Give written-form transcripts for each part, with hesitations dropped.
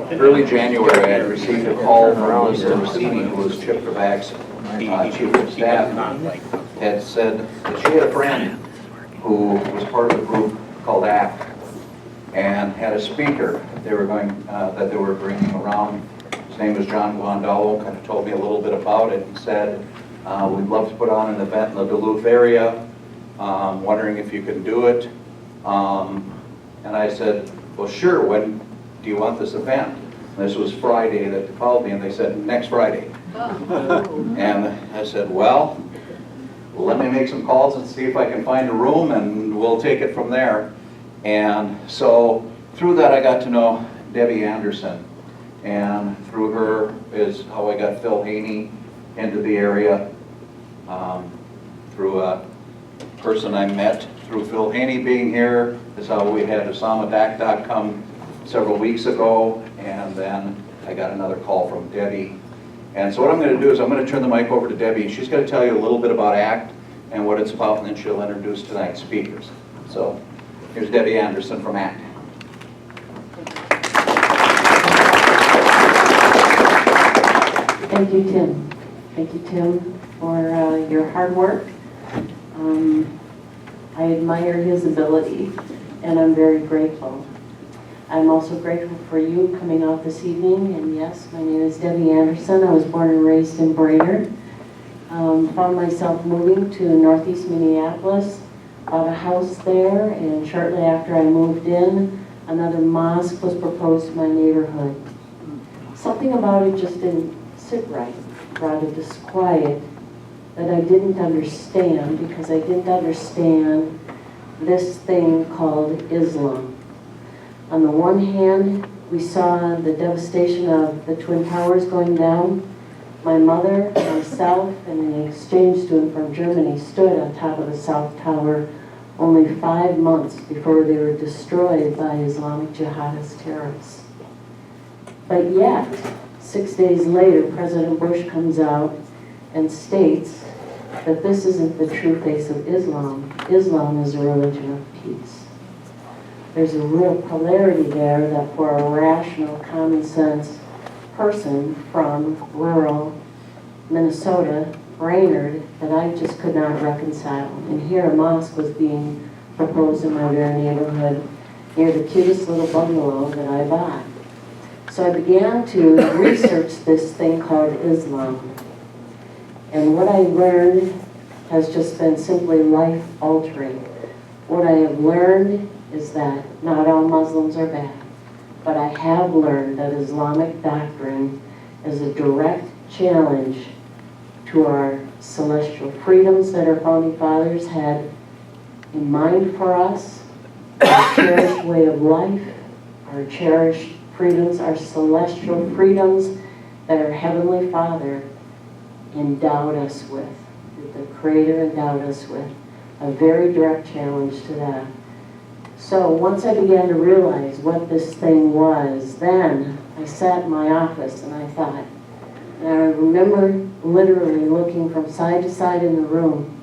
early January, I had received a call from Mr. Rossini, who was Chip Guabatz, chief of staff, had said that she had a friend who was part of a group called ACT and had a speaker they were that they were bringing around. His name was John Guandolo, kind of told me a little bit about it and said, we'd love to put on an event in the Duluth area, wondering if you could do it. And I said, well, sure, when do you want this event? And this was Friday that they called me, and they said, next Friday. And I said, well, let me make some calls and see if I can find a room, and we'll take it from there. And so through that, I got to know Debbie Anderson. And through her is how I got Phil Haney into the area. Through a person I met through Phil Haney being here is how we had Osama Dakdak come several weeks ago, and then I got another call from Debbie. And so what I'm going to do is I'm going to turn the mic over to Debbie. She's going to tell you a little bit about ACT and what it's about, and then she'll introduce tonight's speakers. So here's Debbie Anderson from ACT. Thank you, Tim. Thank you, Tim, for your hard work. I admire his ability, and I'm very grateful. I'm also grateful for you coming out this evening, and yes, my name is Debbie Anderson. I was born and raised in Brainerd. Found myself moving to northeast Minneapolis, bought a house there, and shortly after I moved in, another mosque was proposed to my neighborhood. Something about it just didn't sit right, brought a disquiet that I didn't understand, because I didn't understand this thing called Islam. On the one hand, we saw the devastation of the Twin Towers going down. My mother, myself, and an exchange student from Germany stood on top of the South Tower only 5 months before they were destroyed by Islamic jihadist terrorists. But yet, 6 days later, President Bush comes out and states that this isn't the true face of Islam. Islam is a religion of peace. There's a real polarity there that for a rational, common sense person from rural Minnesota, Brainerd, that I just could not reconcile. And here a mosque was being proposed in my very neighborhood near the cutest little bungalow that I bought. So I began to research this thing called Islam. And what I learned has just been simply life-altering. What I have learned is that not all Muslims are bad, but I have learned that Islamic doctrine is a direct challenge to our celestial freedoms that our founding fathers had in mind for us, our cherished way of life, our cherished freedoms, our celestial freedoms that our Heavenly Father endowed us with, that the Creator endowed us with. A very direct challenge to that. So once I began to realize what this thing was, then I sat in my office and I thought, and I remember literally looking from side to side in the room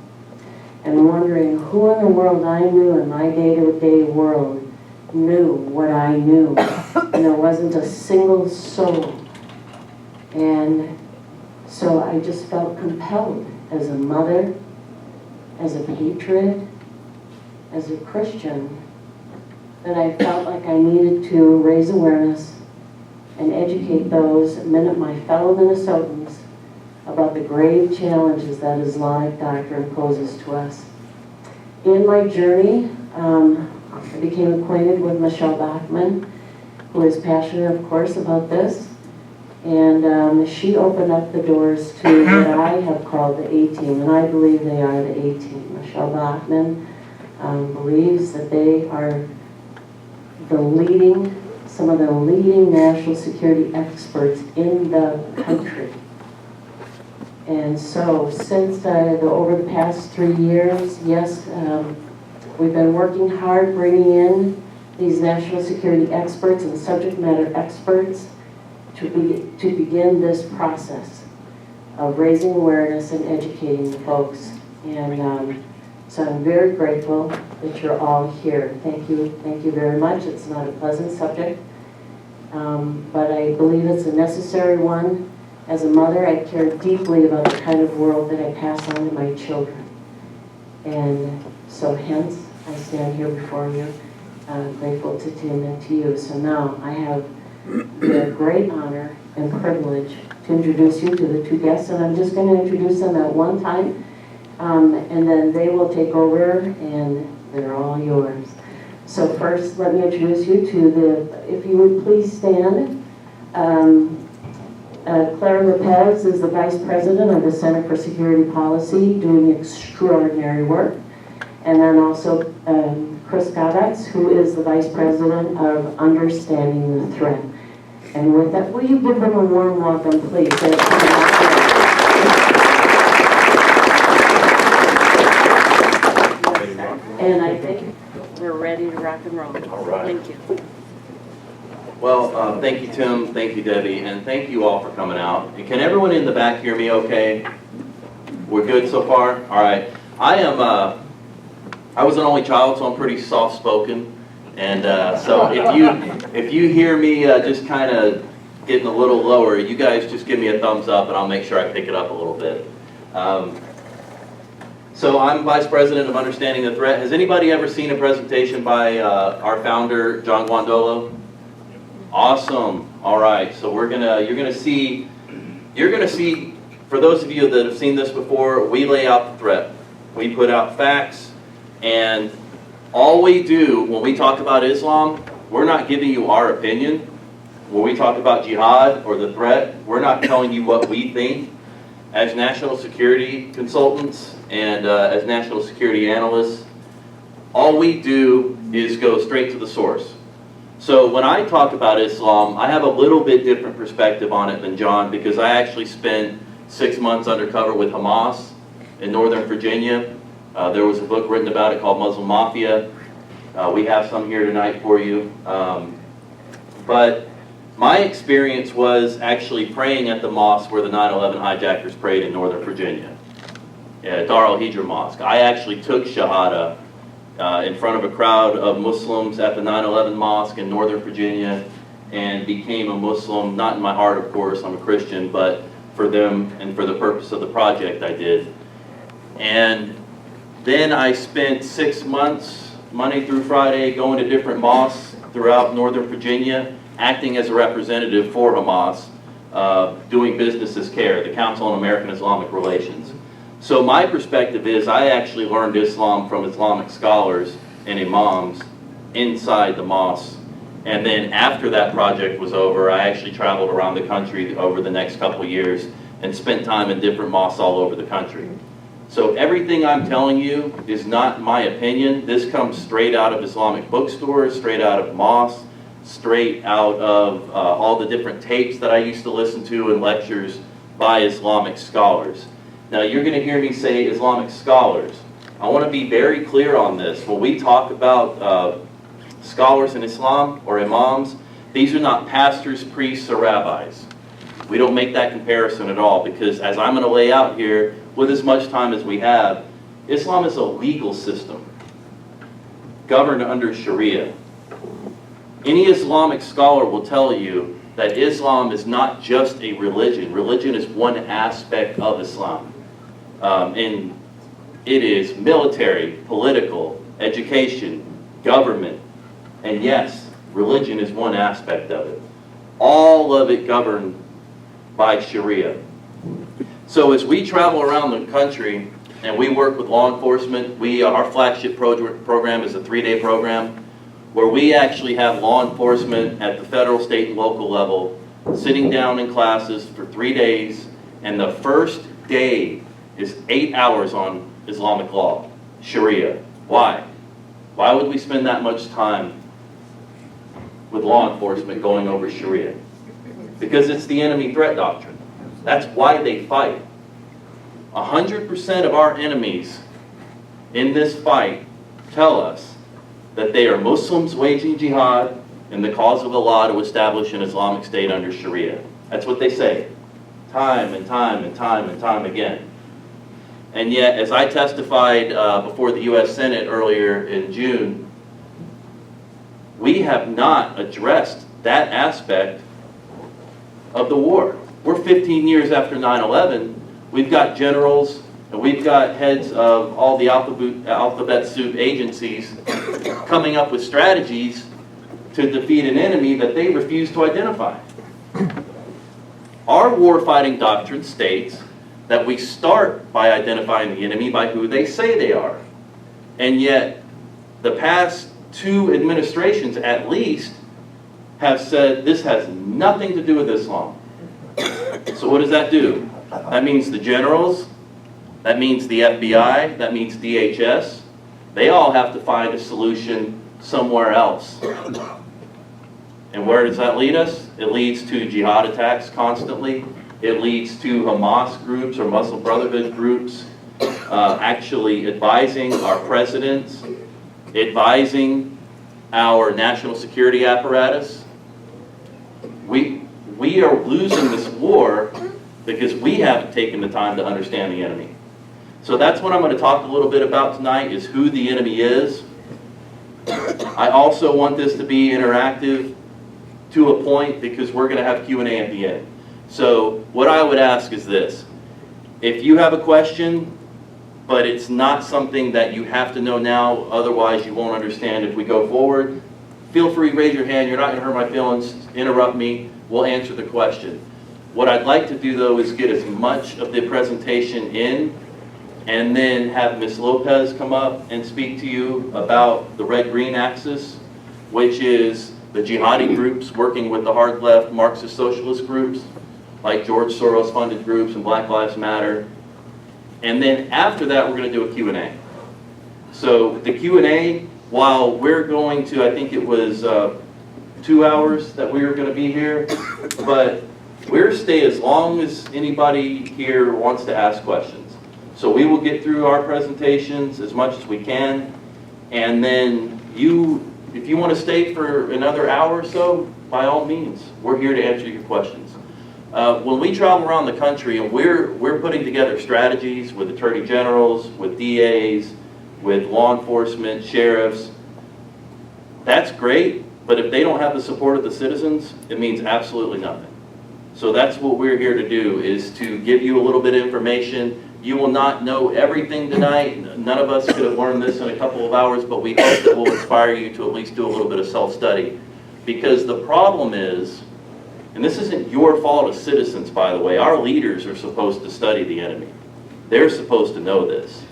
and wondering who in the world I knew in my day-to-day world knew what I knew. And there wasn't a single soul. And so I just felt compelled as a mother, as a patriot, as a Christian, that I felt like I needed to raise awareness and educate my fellow Minnesotans about the grave challenges that Islamic doctrine poses to us. In my journey, I became acquainted with Michelle Bachman, who is passionate, of course, about this. And she opened up the doors to what I have called the A-Team, and I believe they are the A-Team. Michelle Bachman believes that they are some of the leading national security experts in the country. And so since over the past 3 years, yes, we've been working hard bringing in these national security experts and subject matter experts to begin this process of raising awareness and educating the folks. And so I'm very grateful that you're all here. Thank you very much. It's not a pleasant subject. but I believe it's a necessary one. As a mother, I care deeply about the kind of world that I pass on to my children. And so hence, I stand here before you, grateful to Tim and to you. So now I have the great honor and privilege to introduce you to the two guests, and I'm just going to introduce them at one time, and then they will take over, and they're all yours. So first, let me introduce you to the, if you would please stand. Clair Lopez is the Vice President of the Center for Security Policy, doing extraordinary work. And then also Chris Guabatz, who is the Vice President of Understanding the Threat. And with that, will you give them a warm welcome, please? And I think we're ready to rock and roll. All right. Thank you. Well, thank you, Tim. Thank you, Debbie. And thank you all for coming out. And can everyone in the back hear me okay? We're good so far? All right. I was an only child, so I'm pretty soft-spoken. And so if you hear me just kind of getting a little lower, you guys just give me a thumbs up and I'll make sure I pick it up a little bit. So I'm Vice President of Understanding the Threat. Has anybody ever seen a presentation by our founder, John Guandolo? Awesome. All right. So you're gonna see, for those of you that have seen this before, we lay out the threat. We put out facts, and all we do when we talk about Islam, we're not giving you our opinion. When we talk about jihad or the threat, we're not telling you what we think. As national security consultants and as national security analysts, all we do is go straight to the source. So when I talk about Islam, I have a little bit different perspective on it than John, because I actually spent 6 months undercover with Hamas in Northern Virginia. There was a book written about it called Muslim Mafia. We have some here tonight for you. But my experience was actually praying at the mosque where the 9/11 hijackers prayed in Northern Virginia, Dar al-Hijra Mosque. I actually took Shahada in front of a crowd of Muslims at the 9/11 Mosque in Northern Virginia, and became a Muslim, not in my heart, of course, I'm a Christian, but for them and for the purpose of the project I did. And then I spent 6 months, Monday through Friday, going to different mosques throughout Northern Virginia, acting as a representative for Hamas, doing business as CARE, the Council on American Islamic Relations. So my perspective is I actually learned Islam from Islamic scholars and imams inside the mosque. And then after that project was over, I actually traveled around the country over the next couple of years and spent time in different mosques all over the country. So everything I'm telling you is not my opinion. This comes straight out of Islamic bookstores, straight out of mosques, straight out of all the different tapes that I used to listen to and lectures by Islamic scholars. Now you're going to hear me say Islamic scholars. I want to be very clear on this. When we talk about scholars in Islam or imams, these are not pastors, priests, or rabbis. We don't make that comparison at all, because as I'm going to lay out here with as much time as we have, Islam is a legal system governed under Sharia. Any Islamic scholar will tell you that Islam is not just a religion. Religion is one aspect of Islam. And it is military, political, education, government, and yes, religion is one aspect of it. All of it governed by Sharia. So as we travel around the country and we work with law enforcement, our flagship program is a 3-day program where we actually have law enforcement at the federal, state, and local level sitting down in classes for 3 days, and the first day is 8 hours on Islamic law, Sharia. Why? Why would we spend that much time with law enforcement going over Sharia? Because it's the enemy threat doctrine. That's why they fight. 100% of our enemies in this fight tell us that they are Muslims waging jihad in the cause of Allah to establish an Islamic state under Sharia. That's what they say, time and time and time and time again. And yet, as I testified before the U.S. Senate earlier in June, we have not addressed that aspect of the war. We're 15 years after 9/11. We've got generals and we've got heads of all the alphabet soup agencies coming up with strategies to defeat an enemy that they refuse to identify. Our warfighting doctrine states that we start by identifying the enemy by who they say they are. And yet, the past 2 administrations at least have said this has nothing to do with Islam. So what does that do? That means the generals, that means the FBI, that means DHS, they all have to find a solution somewhere else. And where does that lead us? It leads to jihad attacks constantly. It leads to Hamas groups or Muslim Brotherhood groups actually advising our presidents, advising our national security apparatus. We are losing this war because we haven't taken the time to understand the enemy. So that's what I'm going to talk a little bit about tonight, is who the enemy is. I also want this to be interactive to a point because we're going to have Q&A at the end. So what I would ask is this. If you have a question, but it's not something that you have to know now, otherwise you won't understand if we go forward, feel free, raise your hand. You're not going to hurt my feelings. Interrupt me. We'll answer the question. What I'd like to do, though, is get as much of the presentation in and then have Ms. Lopez come up and speak to you about the red-green axis, which is the jihadi groups working with the hard-left Marxist socialist groups, like George Soros-funded groups and Black Lives Matter. And then after that, we're going to do a Q&A. So the Q&A, while we're going to, I think it was 2 hours that we were going to be here, but we'll stay as long as anybody here wants to ask questions. So we will get through our presentations as much as we can, and then if you want to stay for another hour or so, by all means, we're here to answer your questions. When we travel around the country and we're putting together strategies with attorney generals, with DAs, with law enforcement, sheriffs, that's great, but if they don't have the support of the citizens, it means absolutely nothing. So that's what we're here to do, is to give you a little bit of information. You will not know everything tonight. None of us could have learned this in a couple of hours, but we hope that will inspire you to at least do a little bit of self-study. Because the problem is, and this isn't your fault as citizens, by the way, our leaders are supposed to study the enemy. They're supposed to know this.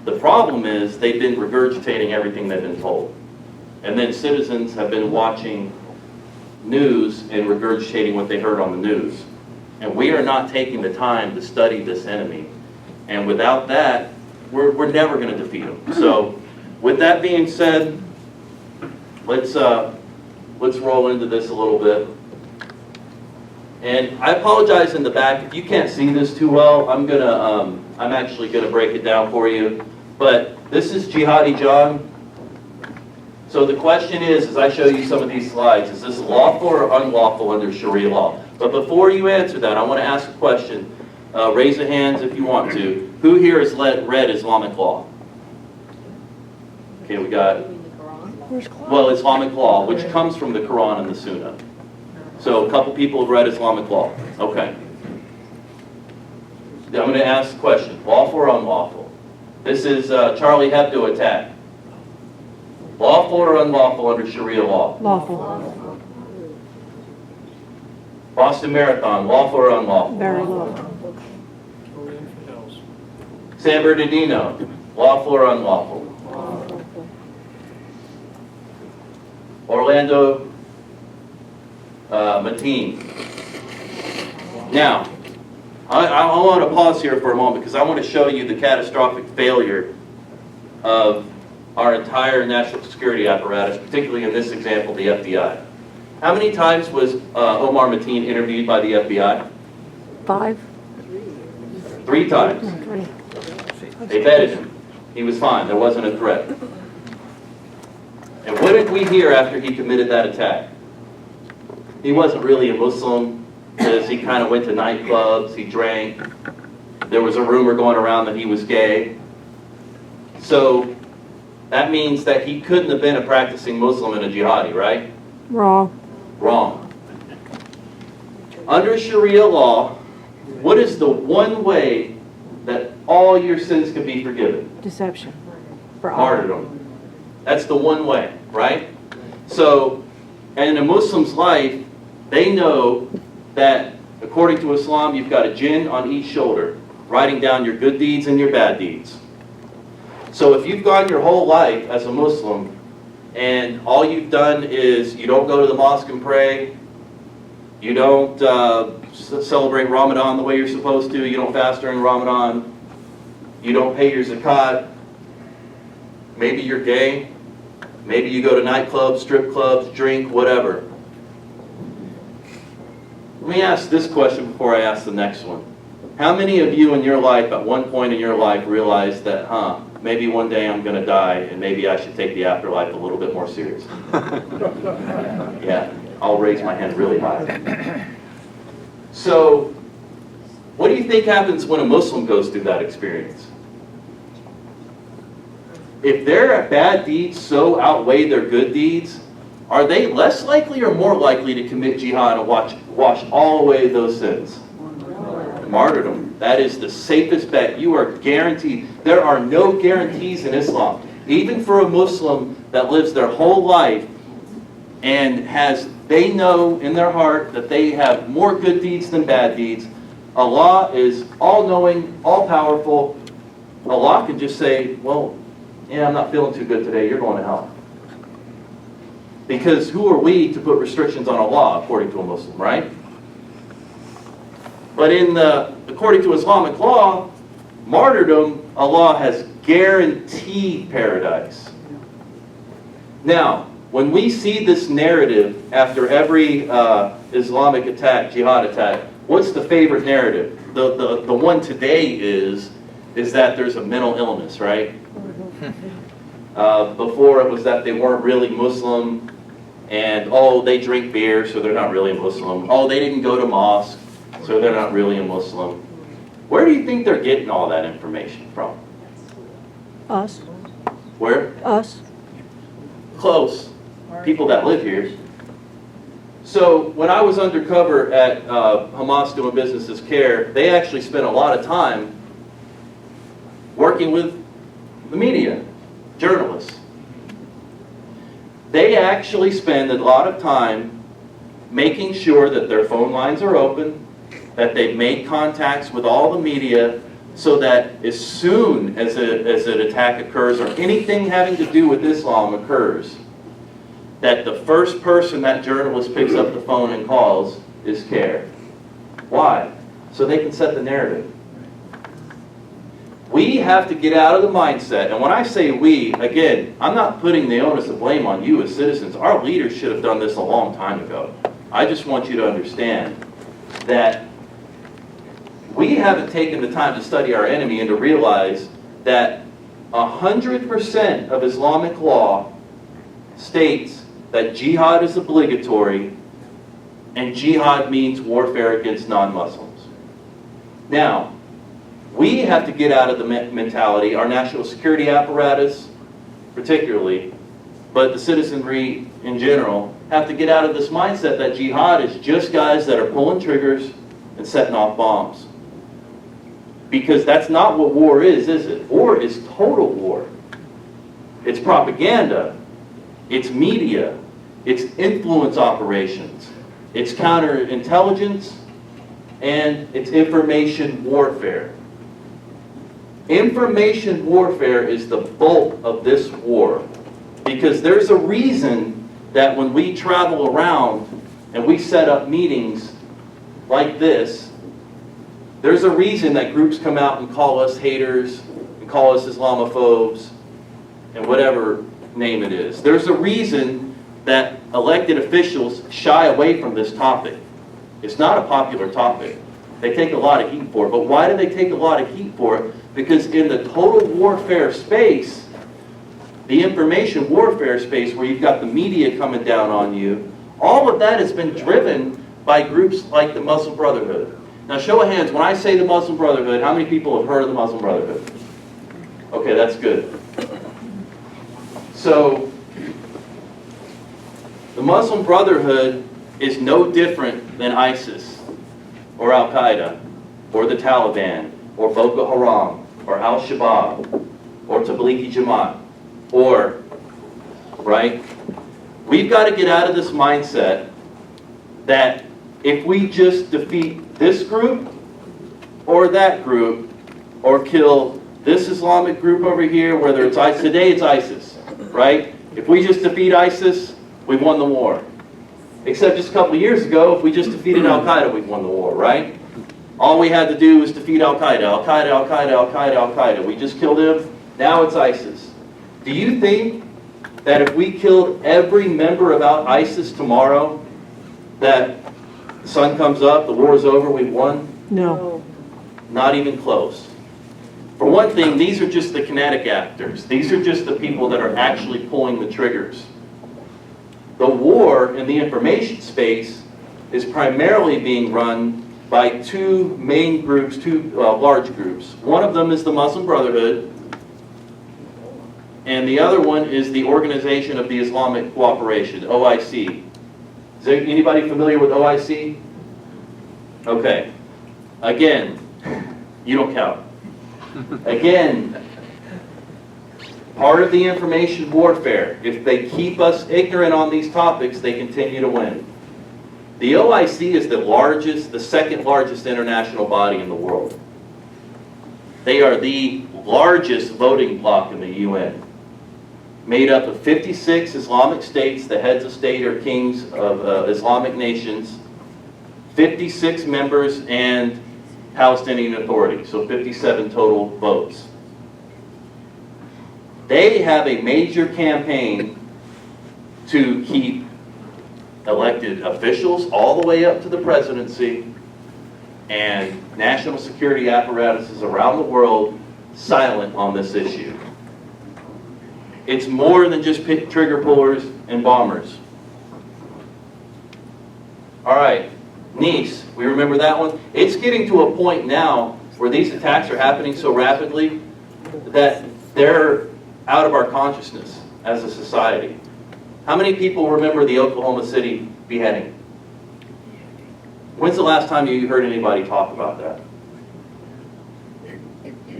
The problem is they've been regurgitating everything they've been told. And then citizens have been watching news and regurgitating what they heard on the news. And we are not taking the time to study this enemy. And without that, we're never going to defeat them. So with that being said, let's roll into this a little bit. And I apologize in the back if you can't see this too well. I'm actually gonna break it down for you. But this is Jihadi John. So the question is, as I show you some of these slides, is this lawful or unlawful under Sharia law? But before you answer that, I want to ask a question. Raise your hands if you want to. Who here has read Islamic law? Okay, we got, well, Islamic law, which comes from the Quran and the Sunnah. So a couple people have read Islamic law. Okay. I'm going to ask a question. Lawful or unlawful? This is Charlie Hebdo attack. Lawful or unlawful under Sharia law? Lawful. Boston Marathon, lawful or unlawful? Very lawful. San Bernardino, lawful or unlawful? Orlando Mateen. Now, I want to pause here for a moment because I want to show you the catastrophic failure of our entire national security apparatus, particularly in this example, the FBI. How many times was Omar Mateen interviewed by the FBI? 5. 3 times. 3. They vetted him. He was fine. There wasn't a threat. And what did we hear after he committed that attack? He wasn't really a Muslim because he kind of went to nightclubs, he drank. There was a rumor going around that he was gay. So that means that he couldn't have been a practicing Muslim and a jihadi, right? Wrong. Wrong. Under Sharia law, what is the one way that all your sins can be forgiven? Deception. For all. Martyrdom. That's the one way, right? So, in a Muslim's life, they know that according to Islam, you've got a jinn on each shoulder, writing down your good deeds and your bad deeds. So if you've gone your whole life as a Muslim, and all you've done is you don't go to the mosque and pray, you don't celebrate Ramadan the way you're supposed to, you don't fast during Ramadan, you don't pay your zakat, maybe you're gay, maybe you go to nightclubs, strip clubs, drink, whatever. Let me ask this question before I ask the next one. How many of you in your life, at one point in your life, realized that, maybe one day I'm going to die and maybe I should take the afterlife a little bit more seriously? Yeah, I'll raise my hand really high. So, what do you think happens when a Muslim goes through that experience? If their bad deeds so outweigh their good deeds, are they less likely or more likely to commit jihad and wash all away those sins? Martyrdom. That is the safest bet. You are guaranteed. There are no guarantees in Islam. Even for a Muslim that lives their whole life and they know in their heart that they have more good deeds than bad deeds. Allah is all-knowing, all-powerful. Allah can just say, well, yeah, I'm not feeling too good today. You're going to hell. Because who are we to put restrictions on Allah, according to a Muslim, right? But according to Islamic law, martyrdom, Allah has guaranteed paradise. Now, when we see this narrative after every Islamic attack, jihad attack, what's the favorite narrative? The one today is that there's a mental illness, right? Before it was that they weren't really Muslim, and they drink beer, so they're not really a Muslim. They didn't go to mosque, so they're not really a Muslim. Where do you think they're getting all that information from? Us. Where? Us. Close. People that live here. So when I was undercover at Hamas doing business as CARE, they actually spent a lot of time working with the media, journalists. They actually spend a lot of time making sure that their phone lines are open, that they've made contacts with all the media, so that as soon as an attack occurs or anything having to do with Islam occurs, that the first person that journalist picks up the phone and calls is CARE. Why? So they can set the narrative. We have to get out of the mindset, and when I say we, again, I'm not putting the onus of blame on you as citizens. Our leaders should have done this a long time ago. I just want you to understand that we haven't taken the time to study our enemy and to realize that 100% of Islamic law states that jihad is obligatory, and jihad means warfare against non-Muslims. Now, we have to get out of the mentality, our national security apparatus particularly, but the citizenry in general, have to get out of this mindset that jihad is just guys that are pulling triggers and setting off bombs. Because that's not what war is it? War is total war. It's propaganda. It's media. It's influence operations. It's counterintelligence. And it's information warfare. Information warfare is the bulk of this war. Because there's a reason that when we travel around and we set up meetings like this, there's a reason that groups come out and call us haters and call us Islamophobes and whatever name it is. There's a reason that elected officials shy away from this topic. It's not a popular topic. They take a lot of heat for it. But why do they take a lot of heat for it? Because in the total warfare space, the information warfare space where you've got the media coming down on you, all of that has been driven by groups like the Muslim Brotherhood. Now show of hands, when I say the Muslim Brotherhood, how many people have heard of the Muslim Brotherhood? Okay, that's good. So, the Muslim Brotherhood is no different than ISIS or Al-Qaeda or the Taliban or Boko Haram or Al-Shabaab or Tablighi Jamaat or, right? We've got to get out of this mindset that if we just defeat this group or that group or kill this Islamic group over here, whether it's ISIS, today it's ISIS, right? If we just defeat ISIS, we've won the war. Except just a couple of years ago, if we just defeated Al-Qaeda, we've won the war, right? All we had to do was defeat Al-Qaeda, Al-Qaeda, Al-Qaeda, Al-Qaeda, Al-Qaeda. We just killed him. Now it's ISIS. Do you think that if we killed every member of ISIS tomorrow, that the sun comes up, the war is over, we've won? No. Not even close. For one thing, these are just the kinetic actors. These are just the people that are actually pulling the triggers. The war in the information space is primarily being run by two main groups, two large groups. One of them is the Muslim Brotherhood, and the other one is the Organization of the Islamic Cooperation, OIC. Is there anybody familiar with OIC? Okay. Again, you don't count. Again, part of the information warfare, if they keep us ignorant on these topics, they continue to win. The OIC is the second largest international body in the world. They are the largest voting bloc in the UN, made up of 56 Islamic states, the heads of state or kings of Islamic nations, 56 members, and Palestinian Authority, so 57 total votes. They have a major campaign to keep elected officials all the way up to the presidency and national security apparatuses around the world silent on this issue. It's more than just trigger pullers and bombers. All right, Nice, we remember that one? It's getting to a point now where these attacks are happening so rapidly that they're out of our consciousness as a society. How many people remember the Oklahoma City beheading? When's the last time you heard anybody talk about that?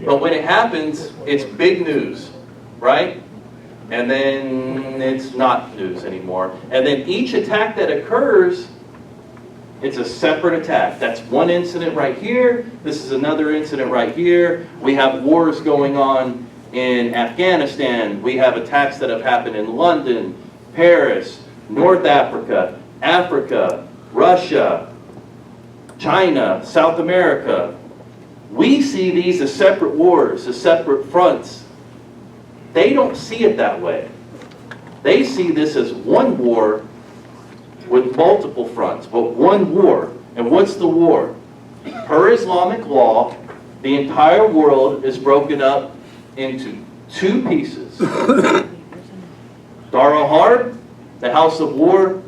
But when it happens, it's big news, right? And then it's not news anymore. And then each attack that occurs, it's a separate attack. That's one incident right here. This is another incident right here. We have wars going on in Afghanistan. We have attacks that have happened in London, Paris, North Africa, Africa, Russia, China, South America. We see these as separate wars, as separate fronts. They don't see it that way. They see this as one war with multiple fronts, but one war. And what's the war? Per Islamic law, the entire world is broken up into two pieces. Dar al-Harb, the house of war,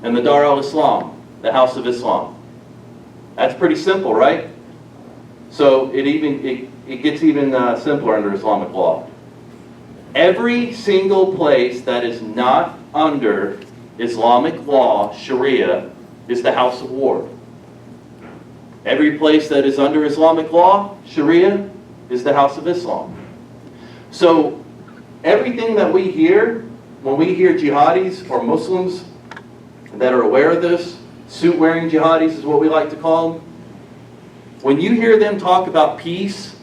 and the Dar al-Islam, the house of Islam. That's pretty simple, right? So it gets even simpler under Islamic law. Every single place that is not under Islamic law, Sharia, is the house of war. Every place that is under Islamic law, Sharia, is the house of Islam. So everything that we hear, when we hear jihadis or Muslims that are aware of this, suit-wearing jihadis is what we like to call them, when you hear them talk about peace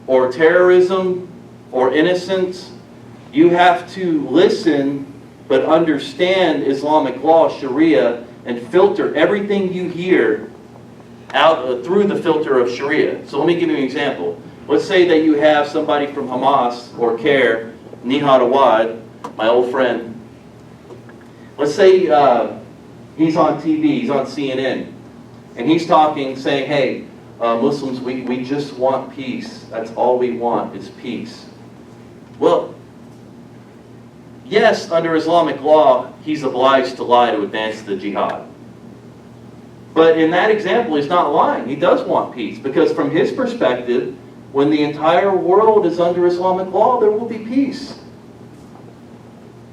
or terrorism or innocence, you have to listen but understand Islamic law, Sharia, and filter everything you hear out through the filter of Sharia. So let me give you an example. Let's say that you have somebody from Hamas or CARE, Nihad Awad, my old friend. Let's say he's on TV, he's on CNN, and he's talking, saying, hey, Muslims, we just want peace. That's all we want is peace. Well, yes, under Islamic law, he's obliged to lie to advance the jihad. But in that example, he's not lying. He does want peace, because from his perspective, when the entire world is under Islamic law, there will be peace.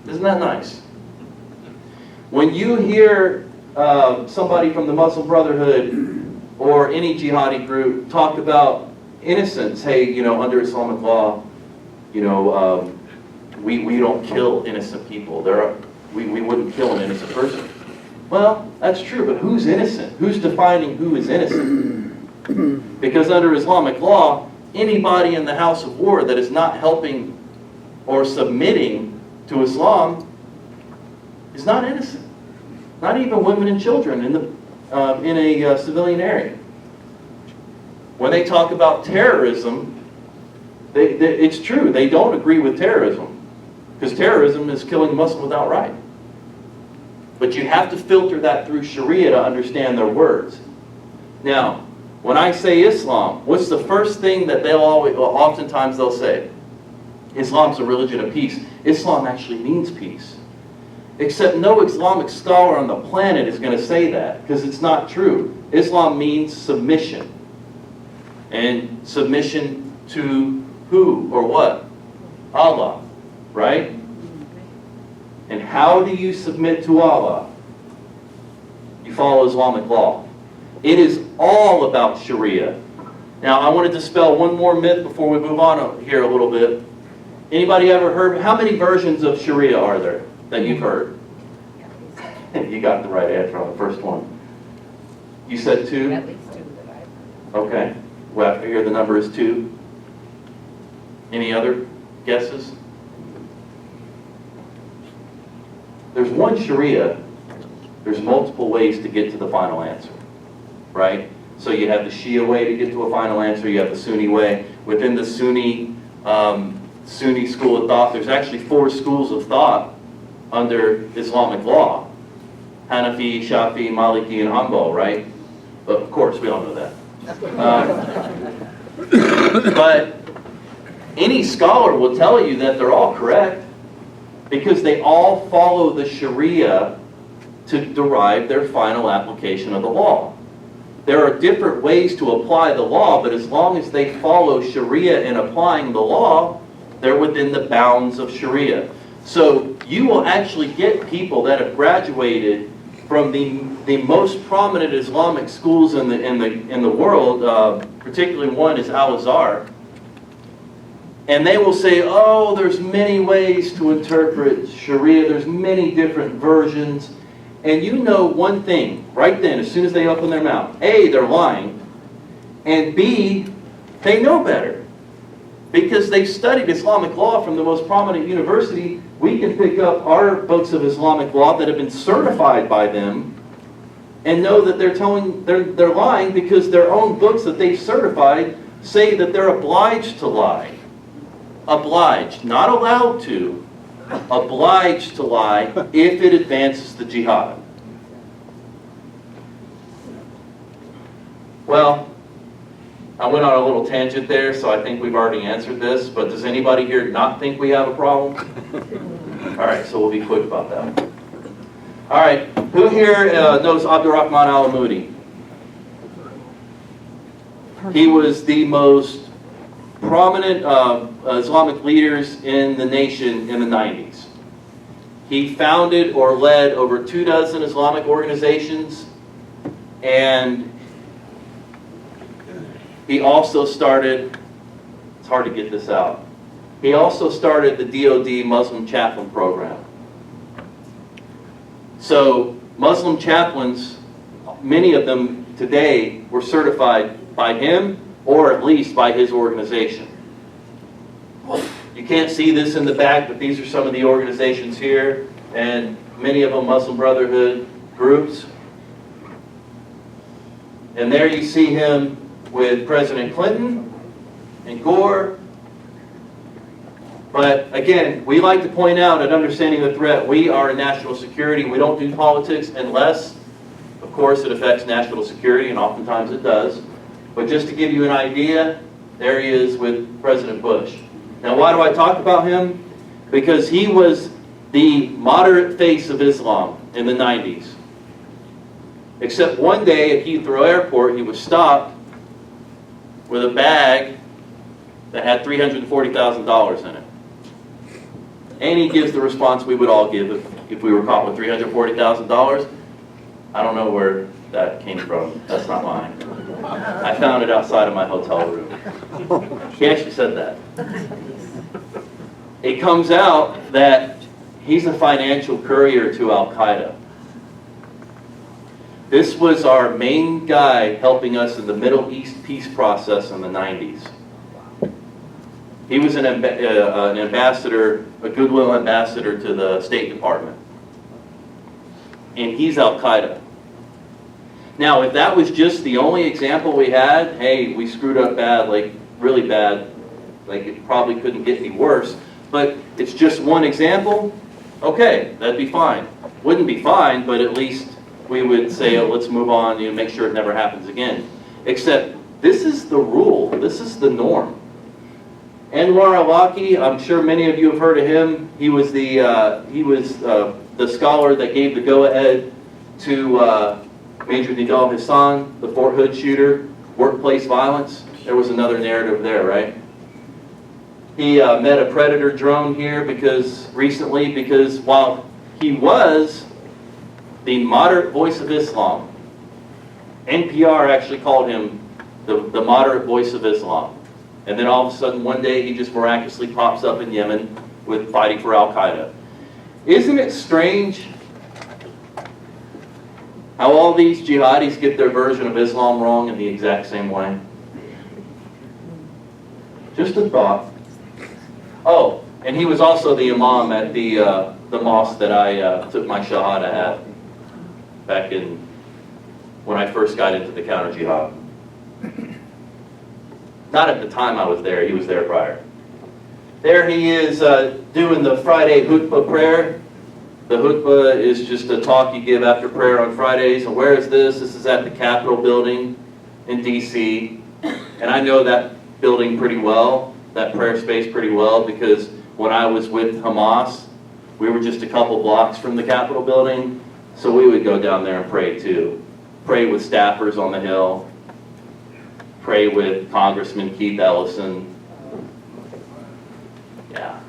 Isn't that nice? When you hear somebody from the Muslim Brotherhood or any jihadi group talk about innocence, hey, you know, under Islamic law, you know, we don't kill innocent people. We wouldn't kill an innocent person. Well, that's true, but who's innocent? Who's defining who is innocent? Because under Islamic law, anybody in the house of war that is not helping or submitting to Islam is not innocent. Not even women and children in a civilian area. When they talk about terrorism, it's true, they don't agree with terrorism, because terrorism is killing Muslims outright. But you have to filter that through Sharia to understand their words. Now, when I say Islam, what's the first thing that oftentimes they'll say? Islam's a religion of peace. Islam actually means peace. Except no Islamic scholar on the planet is going to say that, because it's not true. Islam means submission. And submission to who or what? Allah, right? And how do you submit to Allah? You follow Islamic law. It is all about Sharia. Now, I want to dispel one more myth before we move on here a little bit. Anybody ever heard, how many versions of Sharia are there that you've heard? You got the right answer on the first one. You said 2? At least 2 that I've heard. Okay. Well, I figure the number is 2. Any other guesses? There's one Sharia. There's multiple ways to get to the final answer, right? So you have the Shia way to get to a final answer. You have the Sunni way. Within the Sunni school of thought, there's actually 4 schools of thought under Islamic law. Hanafi, Shafi, Maliki, and Hanbal, right? But of course, we all know that. But any scholar will tell you that they're all correct, because they all follow the Sharia to derive their final application of the law. There are different ways to apply the law, but as long as they follow Sharia in applying the law, they're within the bounds of Sharia. So you will actually get people that have graduated from the most prominent Islamic schools in the world, particularly one is Al-Azhar, and they will say, oh, there's many ways to interpret Sharia, there's many different versions, and you know one thing, right then, as soon as they open their mouth, A, they're lying, and B, they know better. Because they've studied Islamic law from the most prominent university, we can pick up our books of Islamic law that have been certified by them and know that they're lying, because their own books that they've certified say that they're obliged to lie. Obliged, not allowed to, obliged to lie if it advances the jihad. Well, I went on a little tangent there, so I think we've already answered this, but does anybody here not think we have a problem? All right, so we'll be quick about that. All right, who here knows Abdurrahman al-Moody? He was the most prominent Islamic leaders in the nation in the 90s. He founded or led over 24 Islamic organizations, and he also started, it's hard to get this out, he also started the DoD Muslim Chaplain Program. So Muslim chaplains, many of them today were certified by him or at least by his organization. You can't see this in the back, but these are some of the organizations here, and many of them Muslim Brotherhood groups. And there you see him with President Clinton and Gore. But again, we like to point out at Understanding the Threat, we are national security. We don't do politics unless, of course, it affects national security, and oftentimes it does. But just to give you an idea, there he is with President Bush. Now, why do I talk about him? Because he was the moderate face of Islam in the 90s. Except one day at Heathrow Airport, he was stopped with a bag that had $340,000 in it. And he gives the response we would all give if we were caught with $340,000. I don't know where that came from. That's not mine. I found it outside of my hotel room. He actually said that. It comes out that he's a financial courier to Al-Qaeda. This was our main guy helping us in the Middle East peace process in the 90s. He was an ambassador, a goodwill ambassador to the State Department. And he's Al-Qaeda. Now, if that was just the only example we had, hey, we screwed up bad, like really bad, like it probably couldn't get any worse, but it's just one example, okay, that'd be fine. Wouldn't be fine, but at least we would say, oh, let's move on, make sure it never happens again. Except this is the rule, this is the norm. Anwar al-Awlaki, I'm sure many of you have heard of him. He was the scholar that gave the go-ahead to Major Nidal Hassan, the Fort Hood shooter, workplace violence. There was another narrative there, right? He met a Predator drone here recently because while he was the moderate voice of Islam, NPR actually called him the moderate voice of Islam. And then all of a sudden one day he just miraculously pops up in Yemen with fighting for Al-Qaeda. Isn't it strange how all these jihadis get their version of Islam wrong in the exact same way? Just a thought. Oh, and he was also the imam at the mosque that I took my shahada at back in when I first got into the counter jihad. Not at the time I was there, he was there prior. There he is doing the Friday khutbah prayer. The khutbah is just a talk you give after prayer on Fridays. And where is this? This is at the Capitol building in DC. And I know that building pretty well, that prayer space pretty well, because when I was with Hamas, we were just a couple blocks from the Capitol building, so we would go down there and pray too. Pray with staffers on the Hill, pray with Congressman Keith Ellison. Yeah.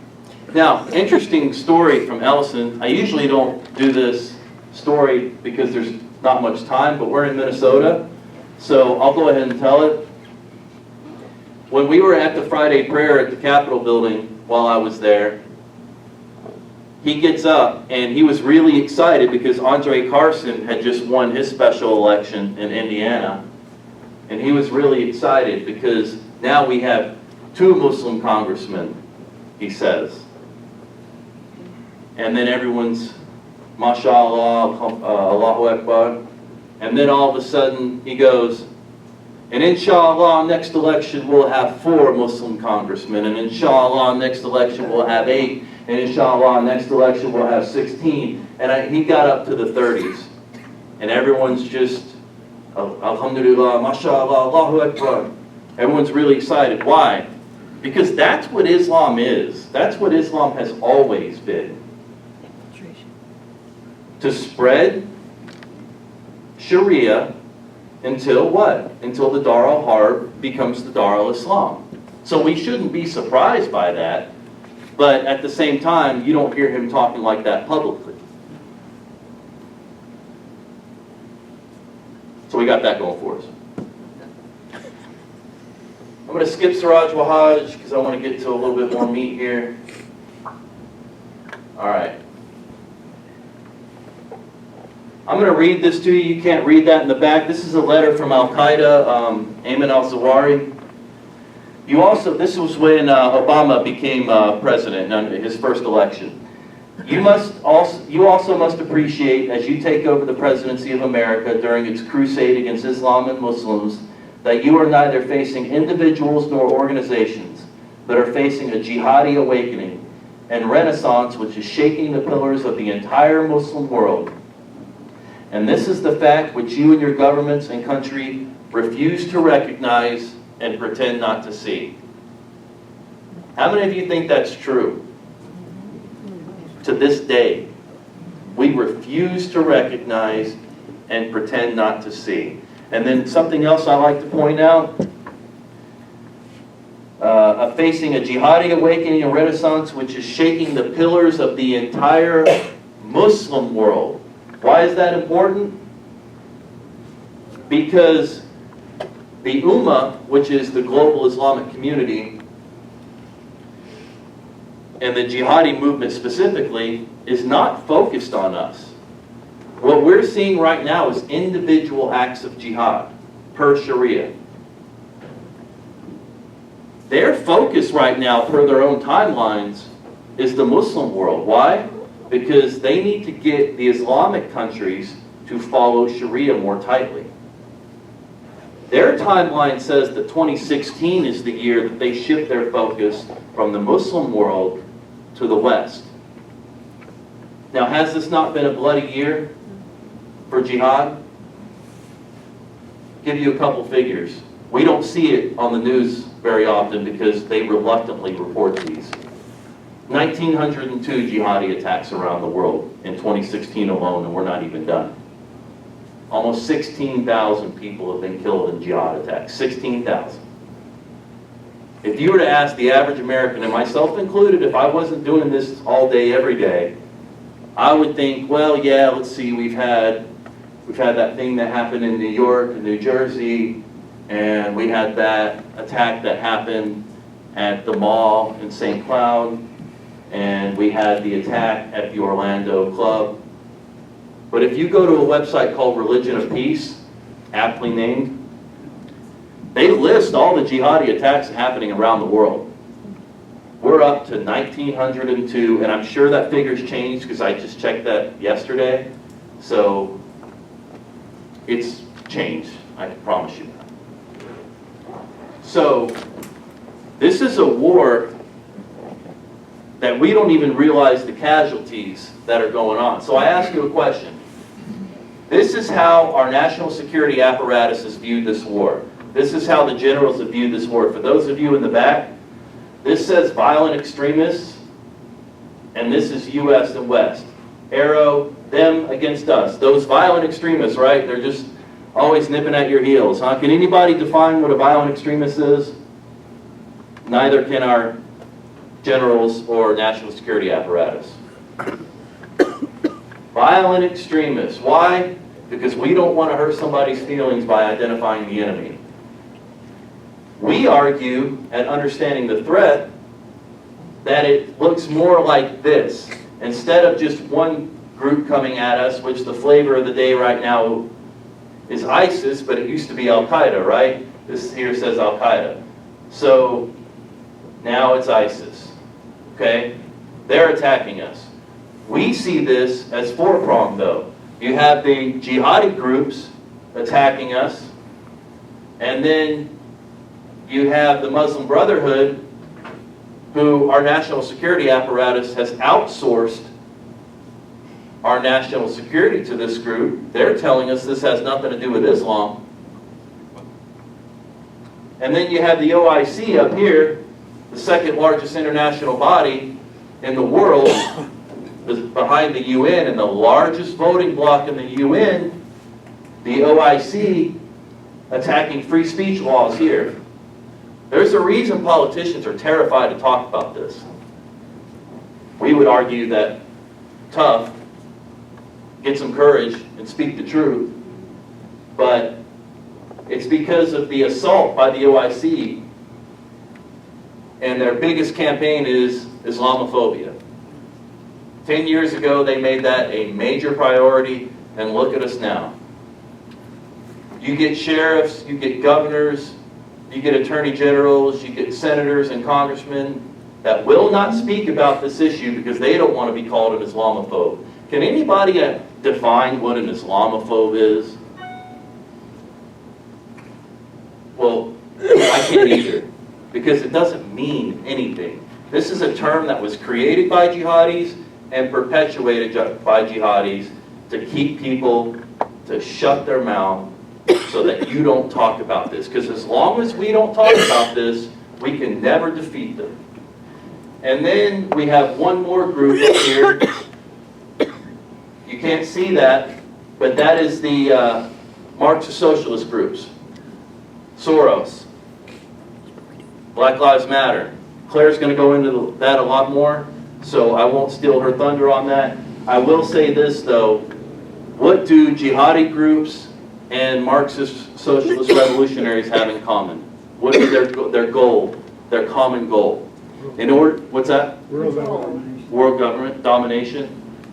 Now, interesting story from Ellison. I usually don't do this story because there's not much time, but we're in Minnesota, so I'll go ahead and tell it. When we were at the Friday prayer at the Capitol building while I was there, he gets up and he was really excited because Andre Carson had just won his special election in Indiana. And he was really excited because now we have 2 Muslim congressmen, he says. And then everyone's, mashallah, Allahu Akbar. And then all of a sudden he goes, and inshallah next election we'll have 4 Muslim congressmen, and inshallah next election we'll have 8, and inshallah next election we'll have 16. And he got up to the 30s. And everyone's just, alhamdulillah, mashallah, Allahu Akbar. Everyone's really excited. Why? Because that's what Islam is. That's what Islam has always been. To spread Sharia until what? Until the Dar al-Harb becomes the Dar al-Islam. So we shouldn't be surprised by that, but at the same time, you don't hear him talking like that publicly. So we got that going for us. I'm going to skip Siraj Wahaj because I want to get to a little bit more meat here. All right. I'm going to read this to you. You can't read that in the back. This is a letter from Al-Qaeda, Ayman al-Zawahiri. This was when Obama became president in his first election. You also must appreciate, as you take over the presidency of America during its crusade against Islam and Muslims, that you are neither facing individuals nor organizations, but are facing a jihadi awakening and renaissance which is shaking the pillars of the entire Muslim world. And this is the fact which you and your governments and country refuse to recognize and pretend not to see. How many of you think that's true? To this day, we refuse to recognize and pretend not to see. And then something else I like to point out, facing a jihadi awakening and renaissance which is shaking the pillars of the entire Muslim world. Why is that important? Because the Ummah, which is the global Islamic community, and the jihadi movement specifically, is not focused on us. What we're seeing right now is individual acts of jihad per Sharia. Their focus right now, per their own timelines, is the Muslim world. Why? Because they need to get the Islamic countries to follow Sharia more tightly. Their timeline says that 2016 is the year that they shift their focus from the Muslim world to the West. Now, has this not been a bloody year for jihad? Give you a couple figures. We don't see it on the news very often because they reluctantly report these. 1,902 jihadi attacks around the world in 2016 alone, and we're not even done. Almost 16,000 people have been killed in jihad attacks. 16,000. If you were to ask the average American, and myself included, if I wasn't doing this all day, every day, I would think, well, yeah, let's see, we've had that thing that happened in New York and New Jersey, and we had that attack that happened at the mall in St. Cloud, and we had the attack at the Orlando club. But if you go to a website called Religion of Peace, aptly named, they list all the jihadi attacks happening around the world. We're up to 1,902, and I'm sure that figure's changed because I just checked that yesterday. So it's changed, I can promise you. So this is a war that we don't even realize the casualties that are going on. So I ask you a question. This is how our national security apparatus has viewed this war. This is how the generals have viewed this war. For those of you in the back, this says violent extremists, and this is U.S. and West. Arrow, them against us. Those violent extremists, right? They're just always nipping at your heels, huh? Can anybody define what a violent extremist is? Neither can our generals or national security apparatus. Violent extremists. Why? Because we don't want to hurt somebody's feelings by identifying the enemy. We argue, at understanding the threat, that it looks more like this. Instead of just one group coming at us, which the flavor of the day right now is ISIS, but it used to be Al-Qaeda, right? This here says Al-Qaeda. So now it's ISIS, okay? They're attacking us. We see this as four-pronged, though. You have the jihadi groups attacking us, and then you have the Muslim Brotherhood, who our national security apparatus has outsourced our national security to this group. They're telling us this has nothing to do with Islam. And then you have the OIC up here, the second largest international body in the world, behind the UN, and the largest voting bloc in the UN, the OIC, attacking free speech laws here. There's a reason politicians are terrified to talk about this. We would argue that tough, get some courage and speak the truth, but it's because of the assault by the OIC, and their biggest campaign is Islamophobia. 10 years ago, they made that a major priority, and look at us now. You get sheriffs, you get governors, you get attorney generals, you get senators and congressmen that will not speak about this issue because they don't want to be called an Islamophobe. Can anybody define what an Islamophobe is? Well, I can't either, because it doesn't mean anything. This is a term that was created by jihadis and perpetuated by jihadis to keep people to shut their mouth so that you don't talk about this. Because as long as we don't talk about this, we can never defeat them. And then we have one more group up here. You can't see that, but that is the Marxist socialist groups. Soros, Black Lives Matter. Claire's going to go into that a lot more, so I won't steal her thunder on that. I will say this though, what do jihadi groups and Marxist socialist revolutionaries have in common? What is their goal, their common goal? In order, what's that? World government domination.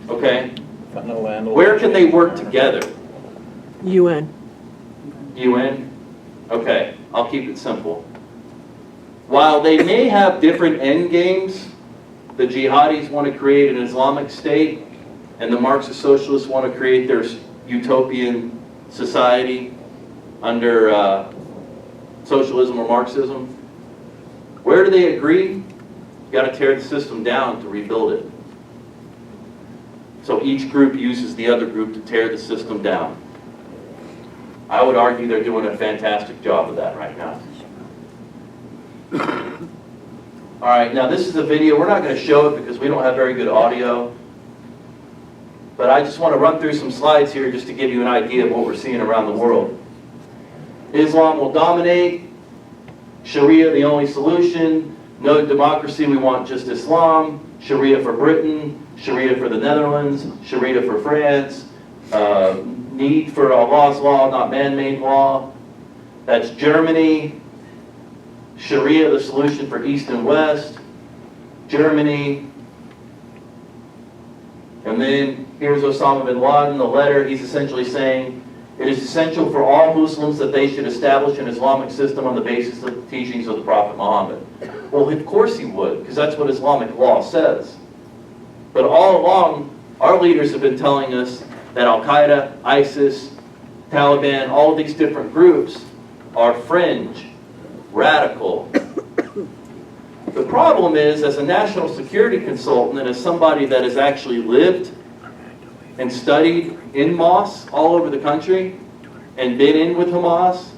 Okay. Where can they work together? UN. UN? Okay, I'll keep it simple. While they may have different end games, the jihadis want to create an Islamic state, and the Marxist socialists want to create their utopian society under socialism or Marxism. Where do they agree? You got to tear the system down to rebuild it. So each group uses the other group to tear the system down. I would argue they're doing a fantastic job of that right now. All right, now this is a video. We're not going to show it because we don't have very good audio. But I just want to run through some slides here just to give you an idea of what we're seeing around the world. Islam will dominate. Sharia the only solution. No democracy, we want just Islam. Sharia for Britain. Sharia for the Netherlands. Sharia for France. Need for Allah's law, not man-made law. That's Germany. Sharia the solution for East and West. Germany. And then here's Osama bin Laden, the letter. He's essentially saying, it is essential for all Muslims that they should establish an Islamic system on the basis of the teachings of the Prophet Muhammad. Well, of course he would, because that's what Islamic law says. But all along, our leaders have been telling us that Al-Qaeda, ISIS, Taliban, all of these different groups are fringe, radical. The problem is, as a national security consultant and as somebody that has actually lived and studied in mosques all over the country and been in with Hamas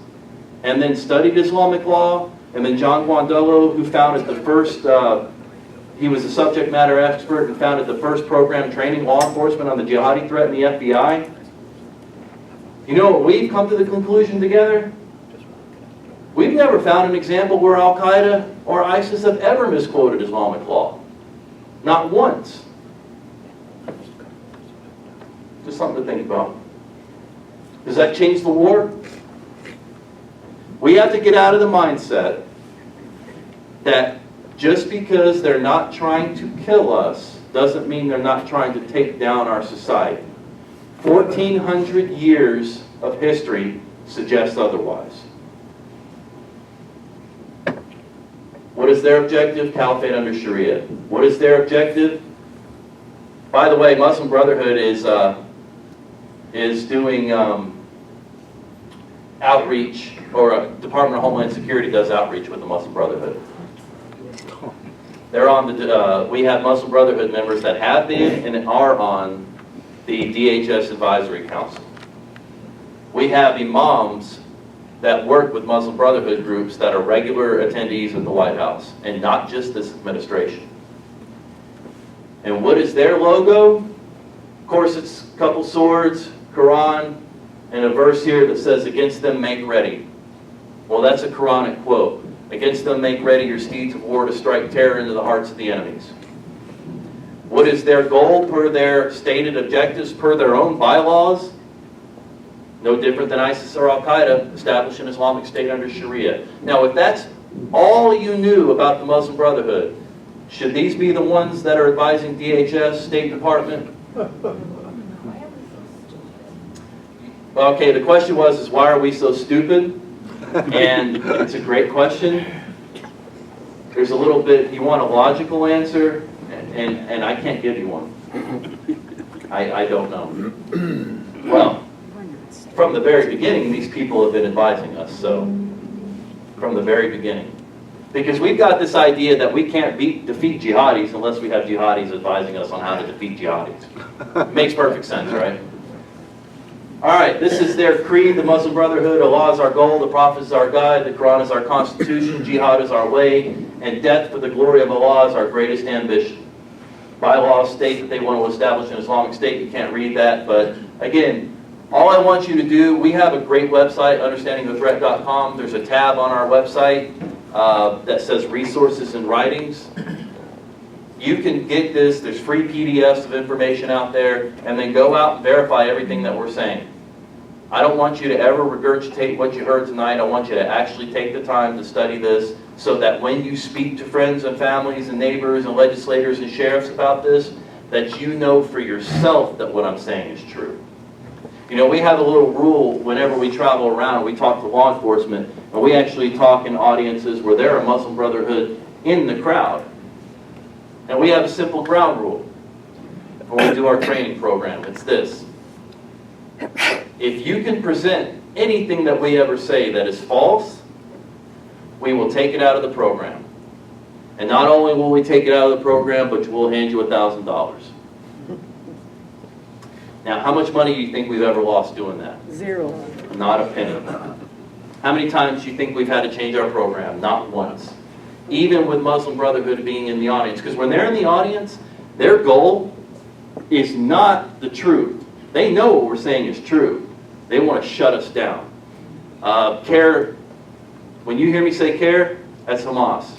and then studied Islamic law, and then John Guandolo, who founded the first, he was a subject matter expert and founded the first program training law enforcement on the jihadi threat in the FBI. You know what we've come to the conclusion together? We've never found an example where Al-Qaeda or ISIS have ever misquoted Islamic law. Not once. Just something to think about. Does that change the war? We have to get out of the mindset that just because they're not trying to kill us doesn't mean they're not trying to take down our society. 1,400 years of history suggests otherwise. What is their objective? Caliphate under Sharia. What is their objective? By the way, Muslim Brotherhood is doing outreach, or Department of Homeland Security does outreach with the Muslim Brotherhood. They're on the, we have Muslim Brotherhood members that have been and are on the DHS Advisory Council. We have imams that work with Muslim Brotherhood groups that are regular attendees at the White House, and not just this administration. And what is their logo? Of course, it's a couple swords, Quran, and a verse here that says, "Against them make ready." Well, that's a Quranic quote. "Against them make ready your steeds of war to strike terror into the hearts of the enemies." What is their goal per their stated objectives, per their own bylaws? No different than ISIS or Al-Qaeda, establish an Islamic state under Sharia. Now, if that's all you knew about the Muslim Brotherhood, should these be the ones that are advising DHS, State Department? Okay, the question was, why are we so stupid? And it's a great question. There's a little bit, you want a logical answer, and I can't give you one. I don't know. Well, from the very beginning, these people have been advising us, so from the very beginning. Because we've got this idea that we can't defeat jihadis unless we have jihadis advising us on how to defeat jihadis. Makes perfect sense, right? All right, this is their creed, the Muslim Brotherhood. Allah is our goal, the Prophet is our guide, the Quran is our constitution, jihad is our way, and death for the glory of Allah is our greatest ambition. Bylaws state that they want to establish an Islamic state. You can't read that, but again, all I want you to do, we have a great website, understandingthethreat.com. There's a tab on our website that says resources and writings. You can get this, there's free PDFs of information out there, and then go out and verify everything that we're saying. I don't want you to ever regurgitate what you heard tonight. I want you to actually take the time to study this so that when you speak to friends and families and neighbors and legislators and sheriffs about this, that you know for yourself that what I'm saying is true. You know, we have a little rule whenever we travel around, we talk to law enforcement, and we actually talk in audiences where there are Muslim Brotherhood in the crowd. And we have a simple ground rule when we do our training program. It's this. If you can present anything that we ever say that is false, we will take it out of the program. And not only will we take it out of the program, but we'll hand you $1,000. Now, how much money do you think we've ever lost doing that? 0. Not a penny. How many times do you think we've had to change our program? Not once. Even with Muslim Brotherhood being in the audience. Because when they're in the audience, their goal is not the truth. They know what we're saying is true. They want to shut us down. CARE, when you hear me say CARE, that's Hamas.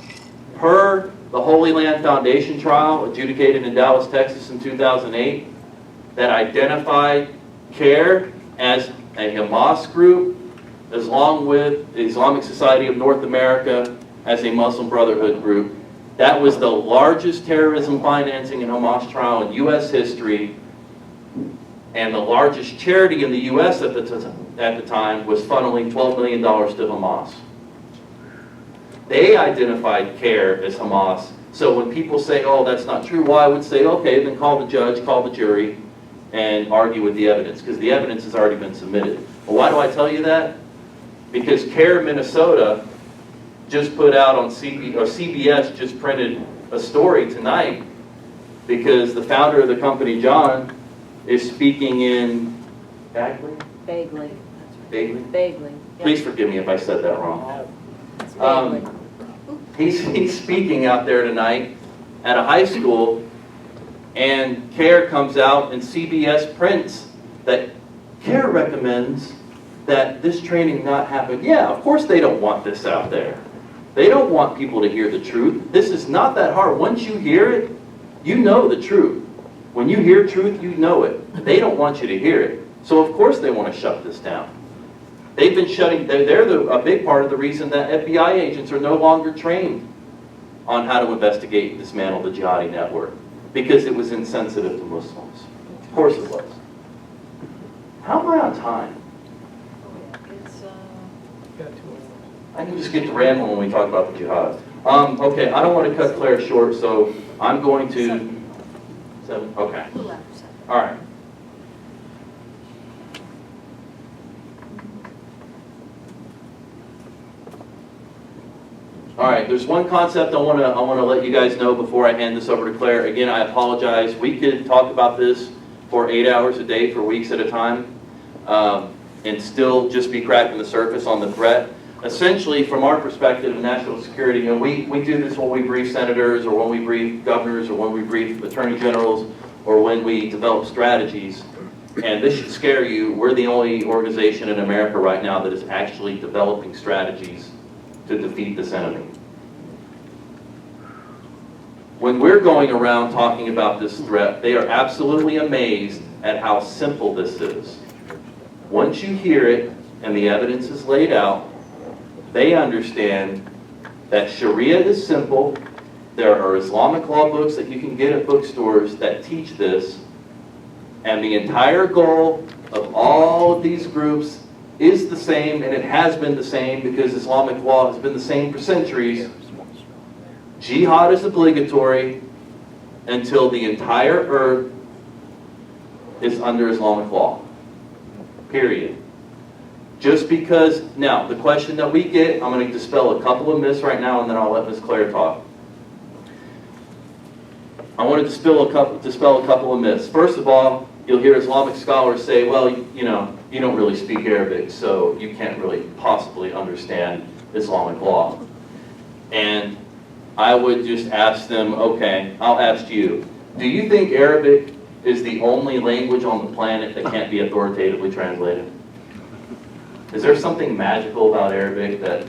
Per the Holy Land Foundation trial adjudicated in Dallas, Texas in 2008, that identified CARE as a Hamas group, along with the Islamic Society of North America as a Muslim Brotherhood group. That was the largest terrorism financing and Hamas trial in U.S. history, and the largest charity in the U.S. at the time was funneling $12 million to Hamas. They identified CARE as Hamas. So when people say, oh, that's not true, well, I would say, okay, then call the judge, call the jury, and argue with the evidence, because the evidence has already been submitted. Well, why do I tell you that? Because CARE Minnesota just put out on CBS just printed a story tonight, because the founder of the company, John, is speaking in Bagley? Vaguely. Bagley? Vaguely. Yeah. Please forgive me if I said that wrong. It's vaguely. He's speaking out there tonight at a high school, and CARE comes out and CBS prints that CARE recommends that this training not happen. Yeah, of course they don't want this out there. They don't want people to hear the truth. This is not that hard. Once you hear it, you know the truth. When you hear truth, you know it. They don't want you to hear it. So of course they want to shut this down. They've been shutting, they're a big part of the reason that FBI agents are no longer trained on how to investigate and dismantle the jihadi network, because it was insensitive to Muslims. Of course it was. How am I on time? I can just get to rambling when we talk about the jihad. Okay, I don't want to cut Claire short, so I'm going to... Seven? Okay. All right. All right, there's one concept I want to let you guys know before I hand this over to Claire. Again, I apologize. We could talk about this for 8 hours a day for weeks at a time and still just be cracking the surface on the threat. Essentially, from our perspective in national security, you know, we do this when we brief senators, or when we brief governors, or when we brief attorney generals, or when we develop strategies. And this should scare you. We're the only organization in America right now that is actually developing strategies to defeat this enemy. When we're going around talking about this threat, they are absolutely amazed at how simple this is. Once you hear it and the evidence is laid out, they understand that Sharia is simple. There are Islamic law books that you can get at bookstores that teach this. And the entire goal of all of these groups is the same, and it has been the same because Islamic law has been the same for centuries. Jihad is obligatory until the entire earth is under Islamic law. Period. Just because, now, the question that we get, I'm going to dispel a couple of myths right now, and then I'll let Ms. Claire talk. I want to dispel a couple of myths. First of all, you'll hear Islamic scholars say, well, you know, you don't really speak Arabic, so you can't really possibly understand Islamic law. And I would just ask them, okay, I'll ask you, do you think Arabic is the only language on the planet that can't be authoritatively translated? Is there something magical about Arabic that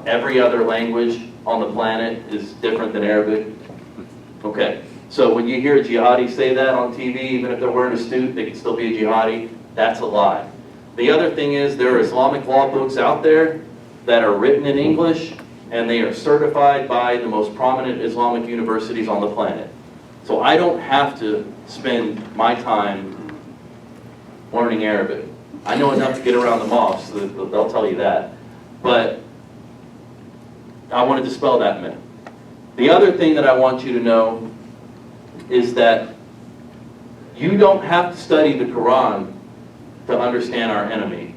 every other language on the planet is different than Arabic? Okay, so when you hear a jihadi say that on TV, even if they're wearing a suit, they can still be a jihadi, that's a lie. The other thing is there are Islamic law books out there that are written in English, and they are certified by the most prominent Islamic universities on the planet. So I don't have to spend my time learning Arabic. I know enough to get around the mosque, so they'll tell you that. But I want to dispel that myth. The other thing that I want you to know is that you don't have to study the Quran to understand our enemy.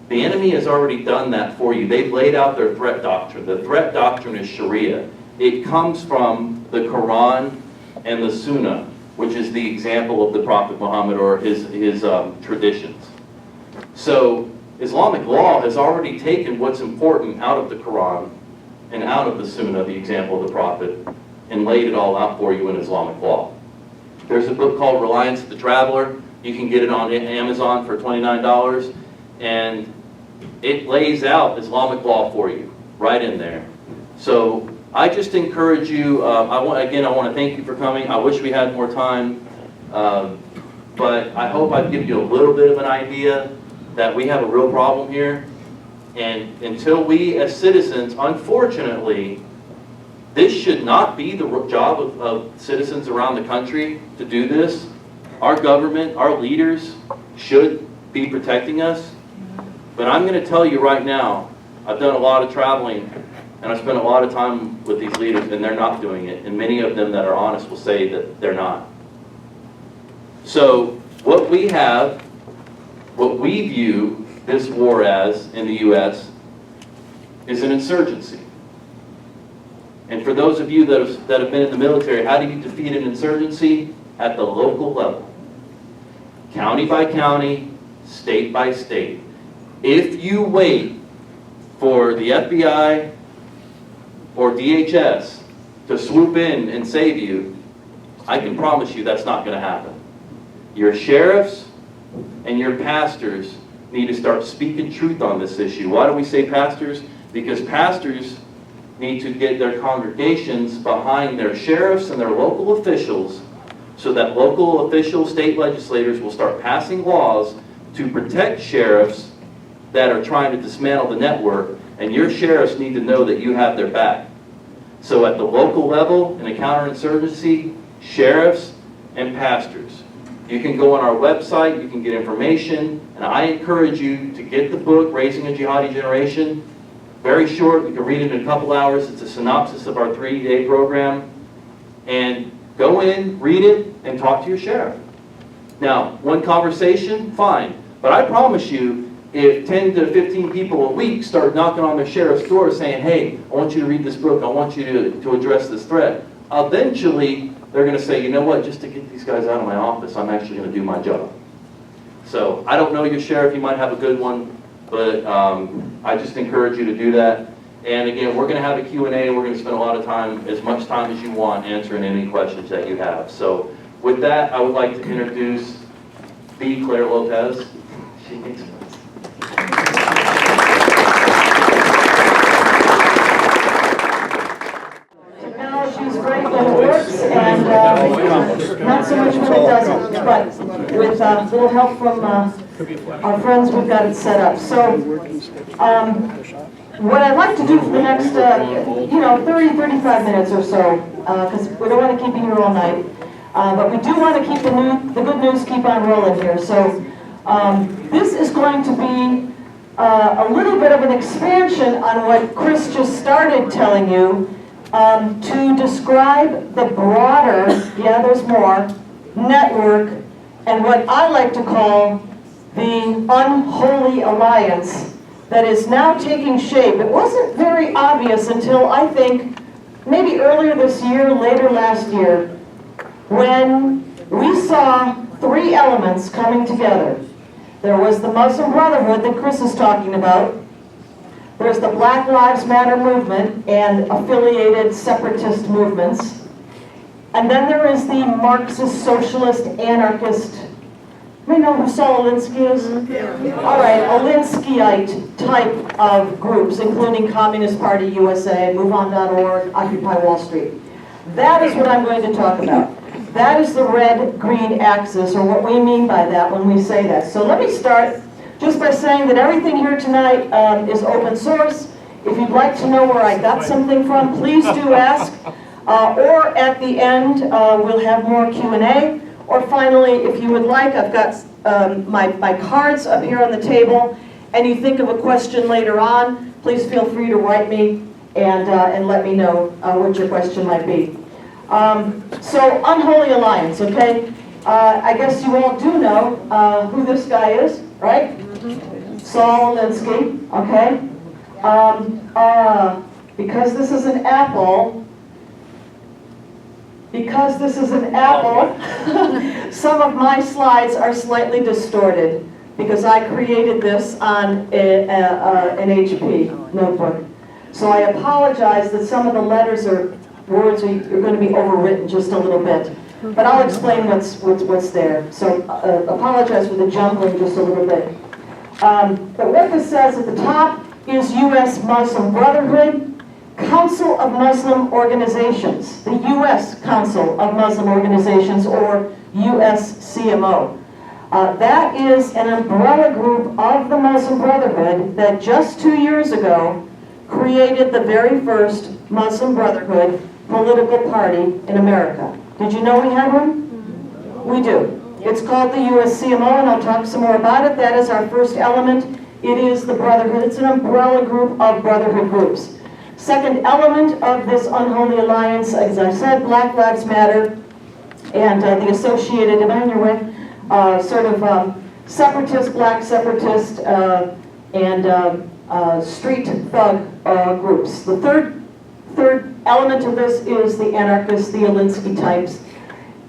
The enemy has already done that for you. They've laid out their threat doctrine. The threat doctrine is Sharia. It comes from the Quran and the Sunnah, which is the example of the Prophet Muhammad or his traditions. So Islamic law has already taken what's important out of the Quran and out of the Sunnah, the example of the Prophet, and laid it all out for you in Islamic law. There's a book called Reliance of the Traveler. You can get it on Amazon for $29, and it lays out Islamic law for you right in there. So I just encourage you, I want to thank you for coming. I wish we had more time, but I hope I've given you a little bit of an idea that we have a real problem here. And until we as citizens, unfortunately, this should not be the job of citizens around the country to do this. Our government, our leaders should be protecting us. But I'm going to tell you right now, I've done a lot of traveling and I spent a lot of time with these leaders, and they're not doing it. And many of them that are honest will say that they're not. So what we have, what we view this war as in the U.S. is an insurgency. And for those of you that have been in the military, how do you defeat an insurgency? At the local level. County by county, state by state. If you wait for the FBI or DHS to swoop in and save you, I can promise you that's not going to happen. Your sheriffs and your pastors need to start speaking truth on this issue. Why do we say pastors? Because pastors need to get their congregations behind their sheriffs and their local officials, so that local officials, state legislators will start passing laws to protect sheriffs that are trying to dismantle the network, and your sheriffs need to know that you have their back. So at the local level, in a counterinsurgency, sheriffs and pastors. You can go on our website, you can get information, and I encourage you to get the book, Raising a Jihadi Generation. Very short, you can read it in a couple hours. It's a synopsis of our 3-day program. And go in, read it, and talk to your sheriff. Now, one conversation, fine. But I promise you, if 10 to 15 people a week start knocking on their sheriff's door saying, hey, I want you to read this book, I want you to address this threat, eventually they're going to say, you know what, just to get these guys out of my office, I'm actually going to do my job. So I don't know your sheriff, you might have a good one, but I just encourage you to do that. And again, we're going to have a Q&A, and we're going to spend a lot of time, as much time as you want, answering any questions that you have. So with that, I would like to introduce B. Clair Lopez. She needs Technology is great when it works, and not so much when it doesn't. But with a little help from our friends, we've got it set up. So what I'd like to do for the next, 30, 35 minutes or so, because we don't want to keep you here all night, but we do want to keep the good news keep on rolling here. So this is going to be a little bit of an expansion on what Chris just started telling you, to describe the broader, yeah, there's more, network, and what I like to call the unholy alliance that is now taking shape. It wasn't very obvious until, I think, maybe earlier this year, later last year, when we saw 3 elements coming together. There was the Muslim Brotherhood that Chris is talking about. There's the Black Lives Matter movement and affiliated separatist movements. And then there is the Marxist, socialist, anarchist. You know who Saul Alinsky is? All right, Alinskyite type of groups, including Communist Party USA, MoveOn.org, Occupy Wall Street. That is what I'm going to talk about. That is the red-green axis, or what we mean by that when we say that. So let me start just by saying that everything here tonight is open source. If you'd like to know where I got something from, please do ask. Or at the end, we'll have more Q&A. Or finally, if you would like, I've got my cards up here on the table, and you think of a question later on, please feel free to write me and let me know what your question might be. So, Unholy Alliance, okay? I guess you all do know who this guy is, right? Saul Alinsky, okay? Because this is an apple, some of my slides are slightly distorted because I created this on an HP notebook. So I apologize that some of the letters or words are going to be overwritten just a little bit. But I'll explain what's there. So apologize for the jumbling just a little bit. But what this says at the top is U.S. Muslim Brotherhood, Council of Muslim Organizations, the U.S. Council of Muslim Organizations, or USCMO. That is an umbrella group of the Muslim Brotherhood that just 2 years ago created the very first Muslim Brotherhood political party in America. Did you know we had one? We do. It's called the USCMO, and I'll talk some more about it. That is our first element. It is the Brotherhood. It's an umbrella group of Brotherhood groups. Second element of this unholy alliance, as I said, Black Lives Matter and the associated, am I in your way? Sort of separatist, black separatist, and street thug groups. The third element of this is the anarchists, the Alinsky types.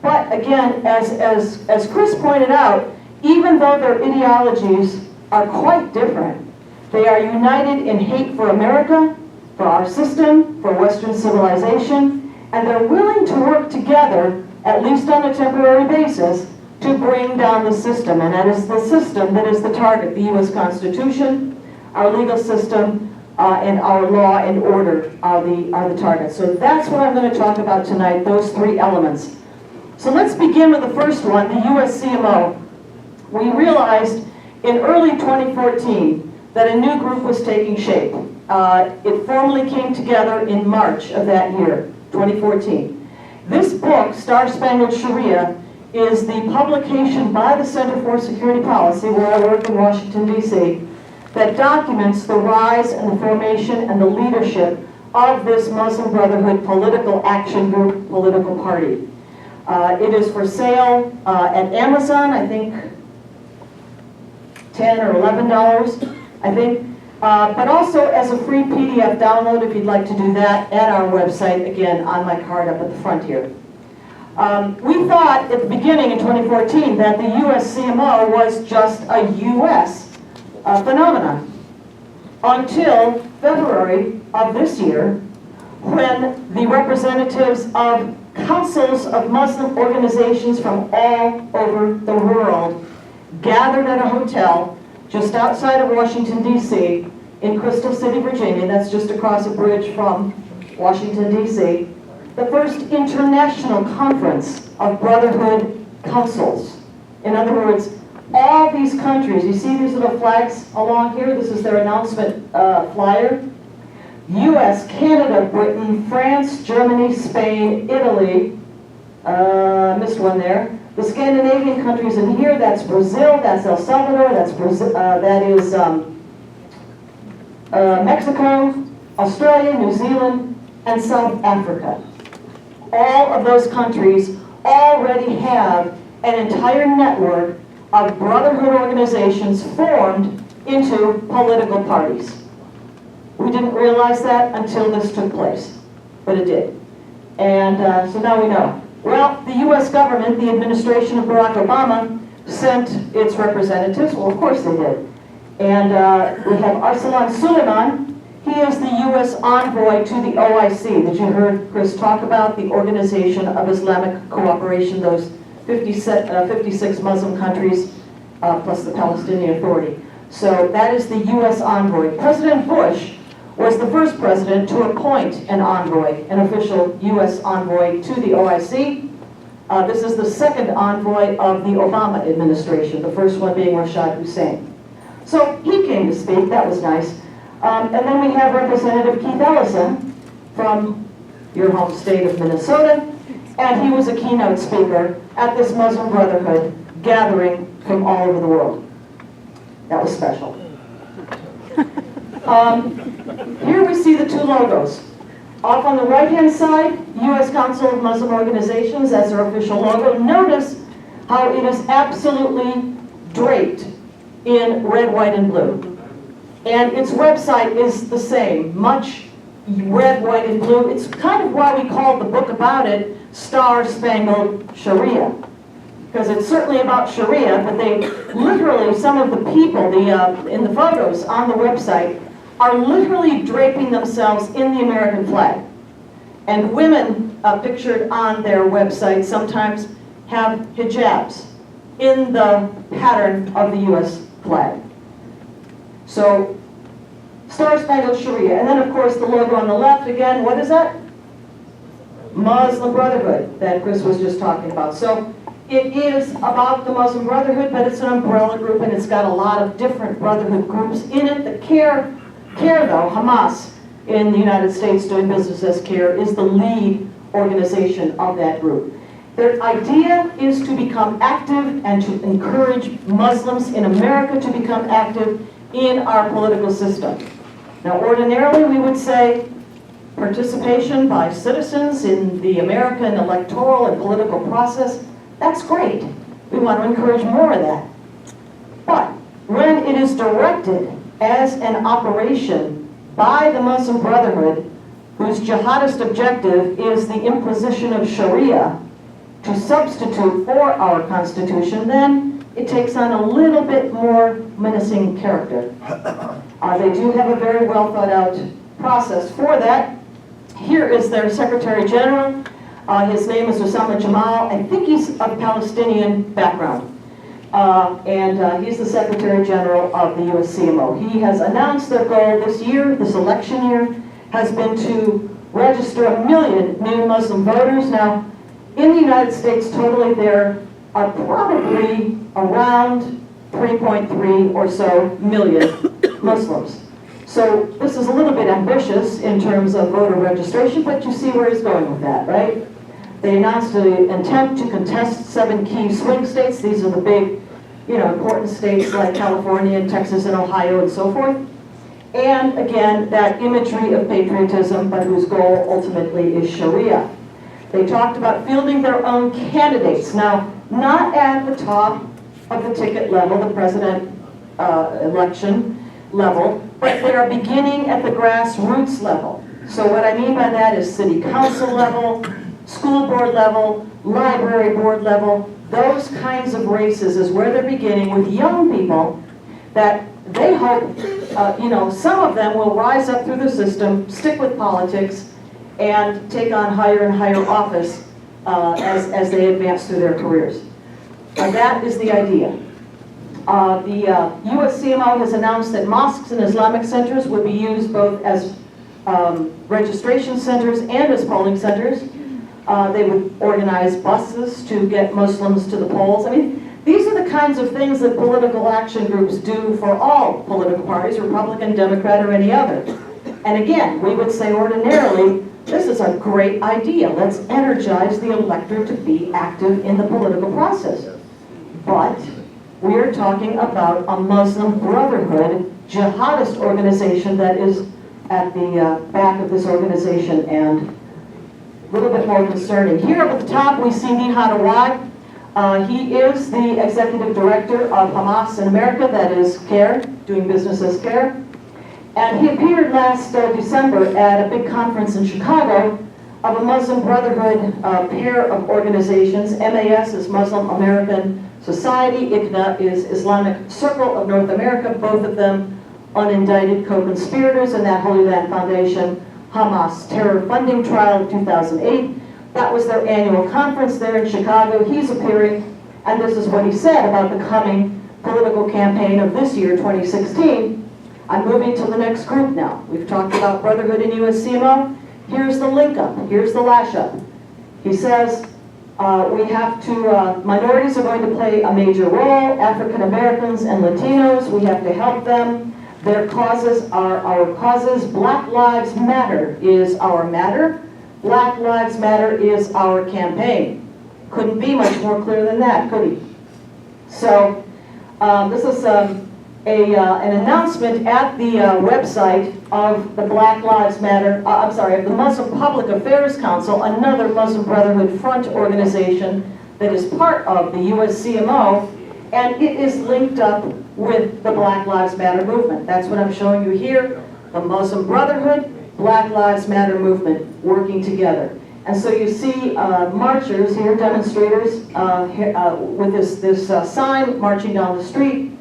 But again, as Chris pointed out, even though their ideologies are quite different, they are united in hate for America, for our system, for Western civilization, and they're willing to work together, at least on a temporary basis, to bring down the system. And that is the system that is the target, the U.S. Constitution, our legal system, and our law and order are the target. So that's what I'm going to talk about tonight, those three elements. So let's begin with the first one, the USCMO. We realized in early 2014 that a new group was taking shape. It formally came together in March of that year, 2014. This book, Star Spangled Sharia, is the publication by the Center for Security Policy, where I work in Washington, D.C., that documents the rise and the formation and the leadership of this Muslim Brotherhood political action group, political party. It is for sale at Amazon, I think $10 or $11, I think. But also as a free PDF download if you'd like to do that at our website, again, on my card up at the front here. We thought at the beginning in 2014 that the USCMO was just a U.S. Phenomenon until February of this year, when the representatives of councils of Muslim organizations from all over the world gathered at a hotel just outside of Washington, D.C., in Crystal City, Virginia. That's just across a bridge from Washington, D.C. The first international conference of Brotherhood councils. In other words, all these countries, you see these little flags along here? This is their announcement flyer. U.S., Canada, Britain, France, Germany, Spain, Italy, missed one there. The Scandinavian countries in here, that's Brazil, that's El Salvador, that's Brazil, that is Mexico, Australia, New Zealand, and South Africa. All of those countries already have an entire network of brotherhood organizations formed into political parties. We didn't realize that until this took place, but it did. And so now we know. Well, the U.S. government, the administration of Barack Obama, sent its representatives. Well, of course they did. And we have Arsalan Suleiman. He is the U.S. envoy to the OIC that you heard Chris talk about, the Organization of Islamic Cooperation, those 56 Muslim countries, plus the Palestinian Authority. So that is the U.S. envoy. President Bush was the first president to appoint an envoy, an official U.S. envoy to the OIC. This is the second envoy of the Obama administration, the first one being Rashad Hussain. So he came to speak, that was nice. And then we have Representative Keith Ellison from your home state of Minnesota, and he was a keynote speaker at this Muslim Brotherhood gathering from all over the world. That was special. Here we see the two logos. Off on the right-hand side, U.S. Council of Muslim Organizations as their official logo. Notice how it is absolutely draped in red, white, and blue. And its website is the same, much red, white, and blue. It's kind of why we call the book about it Star Spangled Sharia. Because it's certainly about Sharia, but they literally, some of the people in the photos on the website are literally draping themselves in the American flag. And women pictured on their website sometimes have hijabs in the pattern of the U.S. flag. So, Star Spangled Sharia. And then, of course, the logo on the left, again, what is that? Muslim Brotherhood that Chris was just talking about. So, it is about the Muslim Brotherhood, but it's an umbrella group, and it's got a lot of different brotherhood groups in it. The CARE though, Hamas in the United States doing business as CARE, is the lead organization of that group. Their idea is to become active and to encourage Muslims in America to become active in our political system. Now, ordinarily, we would say participation by citizens in the American electoral and political process, that's great. We want to encourage more of that. But when it is directed as an operation by the Muslim Brotherhood, whose jihadist objective is the imposition of Sharia to substitute for our Constitution, then it takes on a little bit more menacing character. They do have a very well thought out process for that. Here is their Secretary General. His name is Osama Jamal. I think he's of Palestinian background. And he's the Secretary General of the USCMO. He has announced their goal this year, this election year, has been to register 1 million new Muslim voters. Now, in the United States totally, there are probably around 3.3 or so million Muslims. So this is a little bit ambitious in terms of voter registration, but you see where he's going with that, right? They announced an intent to contest 7 key swing states. These are the big, important states like California and Texas and Ohio and so forth. And again, that imagery of patriotism, but whose goal ultimately is Sharia. They talked about fielding their own candidates. Now, not at the top of the ticket level, the president election level, but they are beginning at the grassroots level. So what I mean by that is city council level, school board level, library board level, those kinds of races is where they're beginning with young people that they hope, some of them will rise up through the system, stick with politics, and take on higher and higher office as they advance through their careers. That is the idea. The USCMO has announced that mosques and Islamic centers would be used both as registration centers and as polling centers. They would organize buses to get Muslims to the polls. I mean, these are the kinds of things that political action groups do for all political parties, Republican, Democrat, or any other. And again, we would say ordinarily, this is a great idea. Let's energize the electorate to be active in the political process. But we're talking about a Muslim Brotherhood jihadist organization that is at the back of this organization, and a little bit more concerning. Here up at the top we see Nihad Awad. He is the executive director of Hamas in America, that is CARE, doing business as CARE. And he appeared last December at a big conference in Chicago of a Muslim Brotherhood pair of organizations. MAS is Muslim American Society, ICNA is Islamic Circle of North America, both of them unindicted co-conspirators in that Holy Land Foundation Hamas terror funding trial of 2008. That was their annual conference there in Chicago. He's appearing, and this is what he said about the coming political campaign of this year, 2016. I'm moving to the next group now. We've talked about Brotherhood and USCMO. Here's the link up, here's the lash up. He says, we have to, minorities are going to play a major role, African Americans and Latinos, we have to help them. Their causes are our causes. Black Lives Matter is our matter. Black Lives Matter is our campaign. Couldn't be much more clear than that, could he? So, this is an announcement at the website of the Black Lives Matter, of the Muslim Public Affairs Council, another Muslim Brotherhood front organization that is part of the USCMO, and it is linked up with the Black Lives Matter movement. That's what I'm showing you here, the Muslim Brotherhood, Black Lives Matter movement working together. And so you see marchers here, demonstrators, with this sign marching down the street,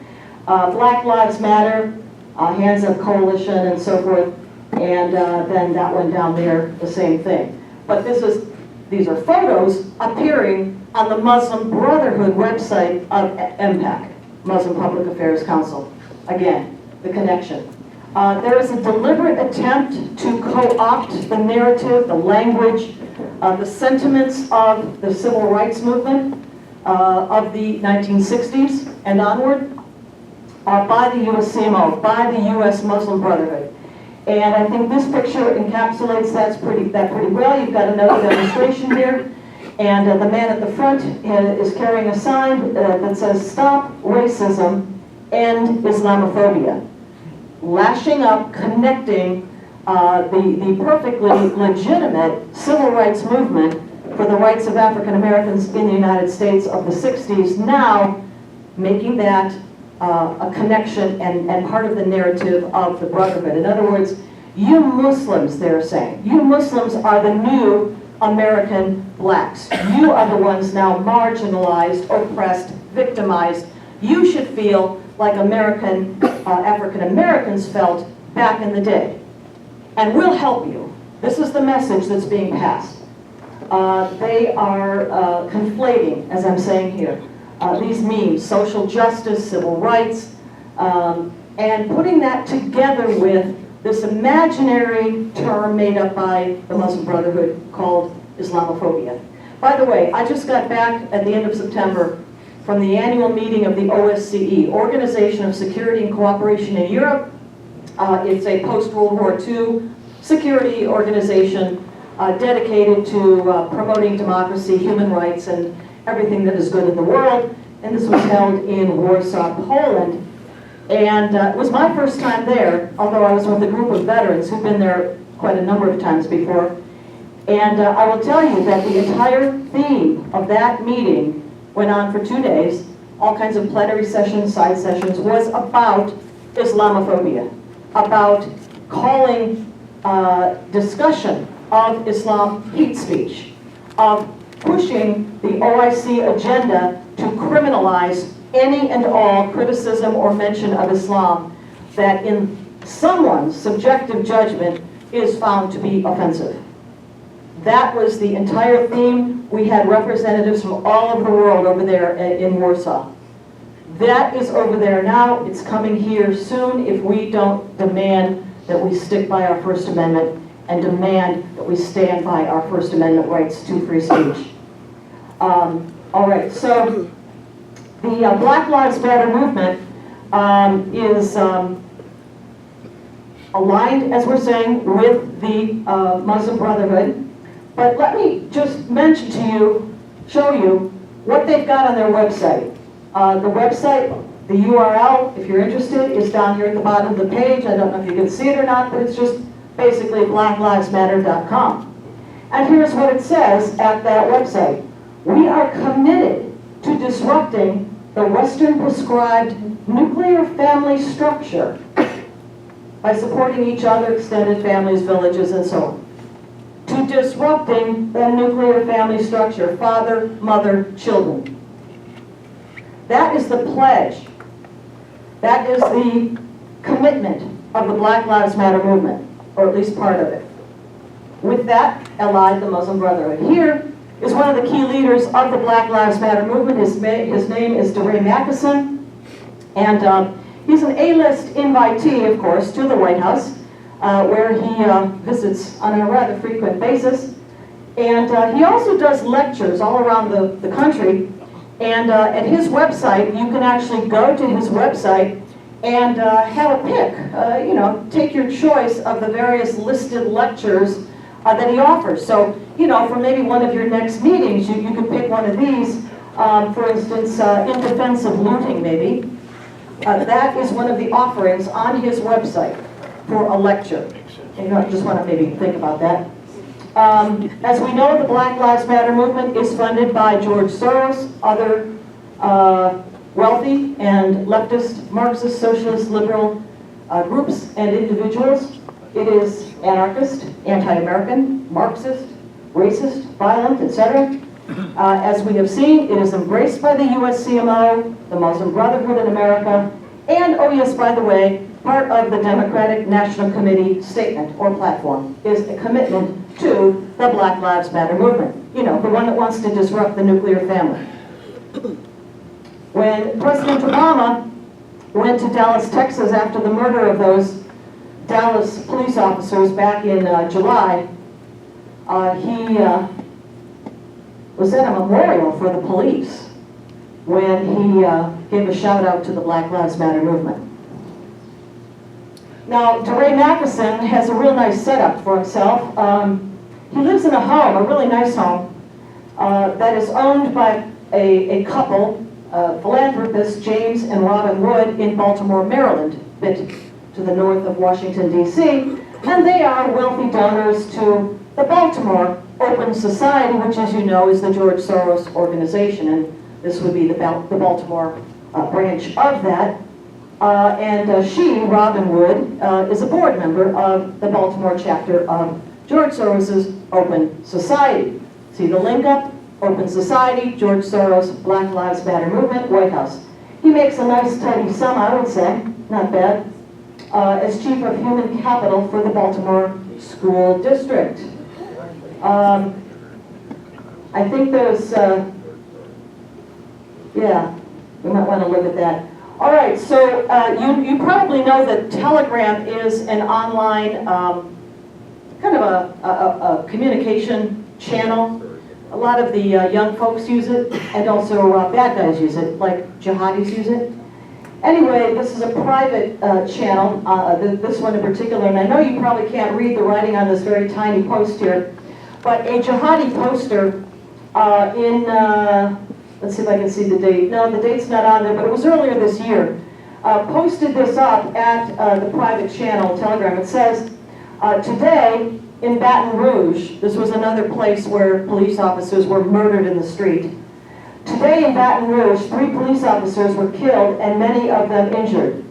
Black Lives Matter, Hands Up Coalition, and so forth, and then that one down there, the same thing. But these are photos appearing on the Muslim Brotherhood website of MPAC, Muslim Public Affairs Council. Again, the connection. There is a deliberate attempt to co-opt the narrative, the language, the sentiments of the civil rights movement of the 1960s and onward by the USCMO, by the U.S. Muslim Brotherhood. And I think this picture encapsulates that pretty well. You've got another demonstration here. And the man at the front is carrying a sign that says, "Stop Racism, End Islamophobia." Lashing up, connecting the perfectly legitimate civil rights movement for the rights of African Americans in the United States of the 60s, now making that a connection and part of the narrative of the Brotherhood. In other words, you Muslims, they're saying, you Muslims are the new American blacks. You are the ones now marginalized, oppressed, victimized. You should feel like African Americans felt back in the day. And we'll help you. This is the message that's being passed. They are conflating, as I'm saying here, these memes, social justice, civil rights, and putting that together with this imaginary term made up by the Muslim Brotherhood called Islamophobia. By the way, I just got back at the end of September from the annual meeting of the OSCE, Organization of Security and Cooperation in Europe. It's a post-World War II security organization dedicated to promoting democracy, human rights, and everything that is good in the world. And this was held in Warsaw, Poland. And it was my first time there, although I was with a group of veterans who've been there quite a number of times before. And I will tell you that the entire theme of that meeting went on for 2 days. All kinds of plenary sessions, side sessions, was about Islamophobia, about calling discussion of Islam hate speech, of pushing the OIC agenda to criminalize any and all criticism or mention of Islam that in someone's subjective judgment is found to be offensive. That was the entire theme. We had representatives from all over the world over there in Warsaw. That is over there now. It's coming here soon if we don't demand that we stick by our First Amendment and demand that we stand by our First Amendment rights to free speech. All right, so the Black Lives Matter movement is aligned, as we're saying, with the Muslim Brotherhood. But let me just mention to you, show you what they've got on their website. The website, the URL, if you're interested, is down here at the bottom of the page. I don't know if you can see it or not, but it's just basically blacklivesmatter.com. And here's what it says at that website. We are committed to disrupting the Western prescribed nuclear family structure by supporting each other, extended families, villages, and so on. To disrupting the nuclear family structure, father, mother, children. That is the pledge. That is the commitment of the Black Lives Matter movement, or at least part of it. With that, allied the Muslim Brotherhood. Here is one of the key leaders of the Black Lives Matter movement. His name is DeRay Mackison, and He's an A-list invitee, of course, to the White House, where he visits on a rather frequent basis. And he also does lectures all around the country. And at his website, you can actually go to his website and have a pick, take your choice of the various listed lectures that he offers. So, for maybe one of your next meetings, you could pick one of these, for instance, in defense of looting, maybe. That is one of the offerings on his website for a lecture. And I just want to maybe think about that. As we know, the Black Lives Matter movement is funded by George Soros, other wealthy and leftist, Marxist, socialist, liberal groups and individuals. It is anarchist, anti-American, Marxist, racist, violent, etc. As we have seen, it is embraced by the USCMO, the Muslim Brotherhood in America, and, oh yes, by the way, part of the Democratic National Committee statement or platform is a commitment to the Black Lives Matter movement. The one that wants to disrupt the nuclear family. When President Obama went to Dallas, Texas after the murder of those Dallas police officers back in July, he was at a memorial for the police when he gave a shout out to the Black Lives Matter movement. Now, DeRay Matheson has a real nice setup for himself. He lives in a home, a really nice home, that is owned by a couple, philanthropists James and Robin Wood in Baltimore, Maryland, a bit to the north of Washington, D.C., and they are wealthy donors to the Baltimore Open Society, which, as you know, is the George Soros organization, and this would be the Baltimore branch of that. And she, Robin Wood, is a board member of the Baltimore chapter of George Soros's Open Society. See the link up? Open Society, George Soros, Black Lives Matter movement, White House. He makes a nice tidy sum, I would say, not bad, as chief of human capital for the Baltimore School District. I think there's, yeah, we might want to look at that. All right, so you probably know that Telegram is an online kind of a communication channel. A lot of the young folks use it, and also bad guys use it, like jihadis use it. Anyway, this is a private channel, this one in particular, and I know you probably can't read the writing on this very tiny post here, but a jihadi poster let's see if I can see the date. No, the date's not on there, but it was earlier this year. Posted this up at the private channel, Telegram. It says, today in Baton Rouge, this was another place where police officers were murdered in the street. Today in Baton Rouge, 3 police officers were killed and many of them injured.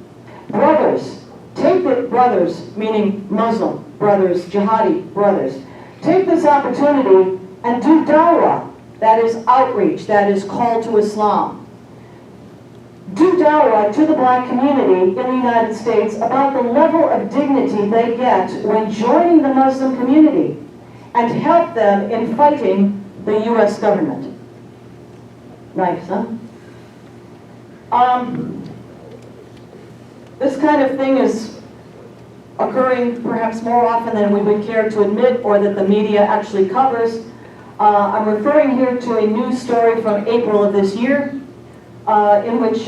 Brothers, brothers, meaning Muslim brothers, jihadi brothers, take this opportunity and do dawah. That is outreach, that is call to Islam. Do dawah to the black community in the United States about the level of dignity they get when joining the Muslim community and help them in fighting the U.S. government. Nice, huh? This kind of thing is occurring perhaps more often than we would care to admit or that the media actually covers. I'm referring here to a news story from April of this year in which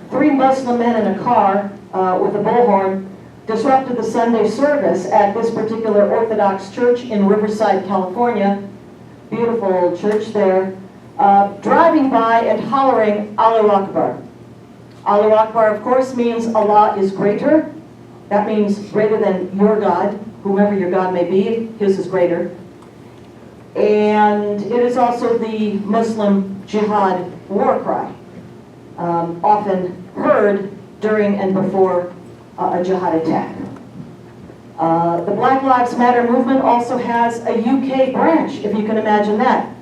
3 Muslim men in a car with a bullhorn disrupted the Sunday service at this particular Orthodox church in Riverside, California. Beautiful old church there. Driving by and hollering, Allahu Akbar. Allahu Akbar, of course, means Allah is greater. That means greater than your God, whomever your God may be, his is greater. And it is also the Muslim jihad war cry, often heard during and before a jihad attack. The Black Lives Matter movement also has a UK branch, if you can imagine that.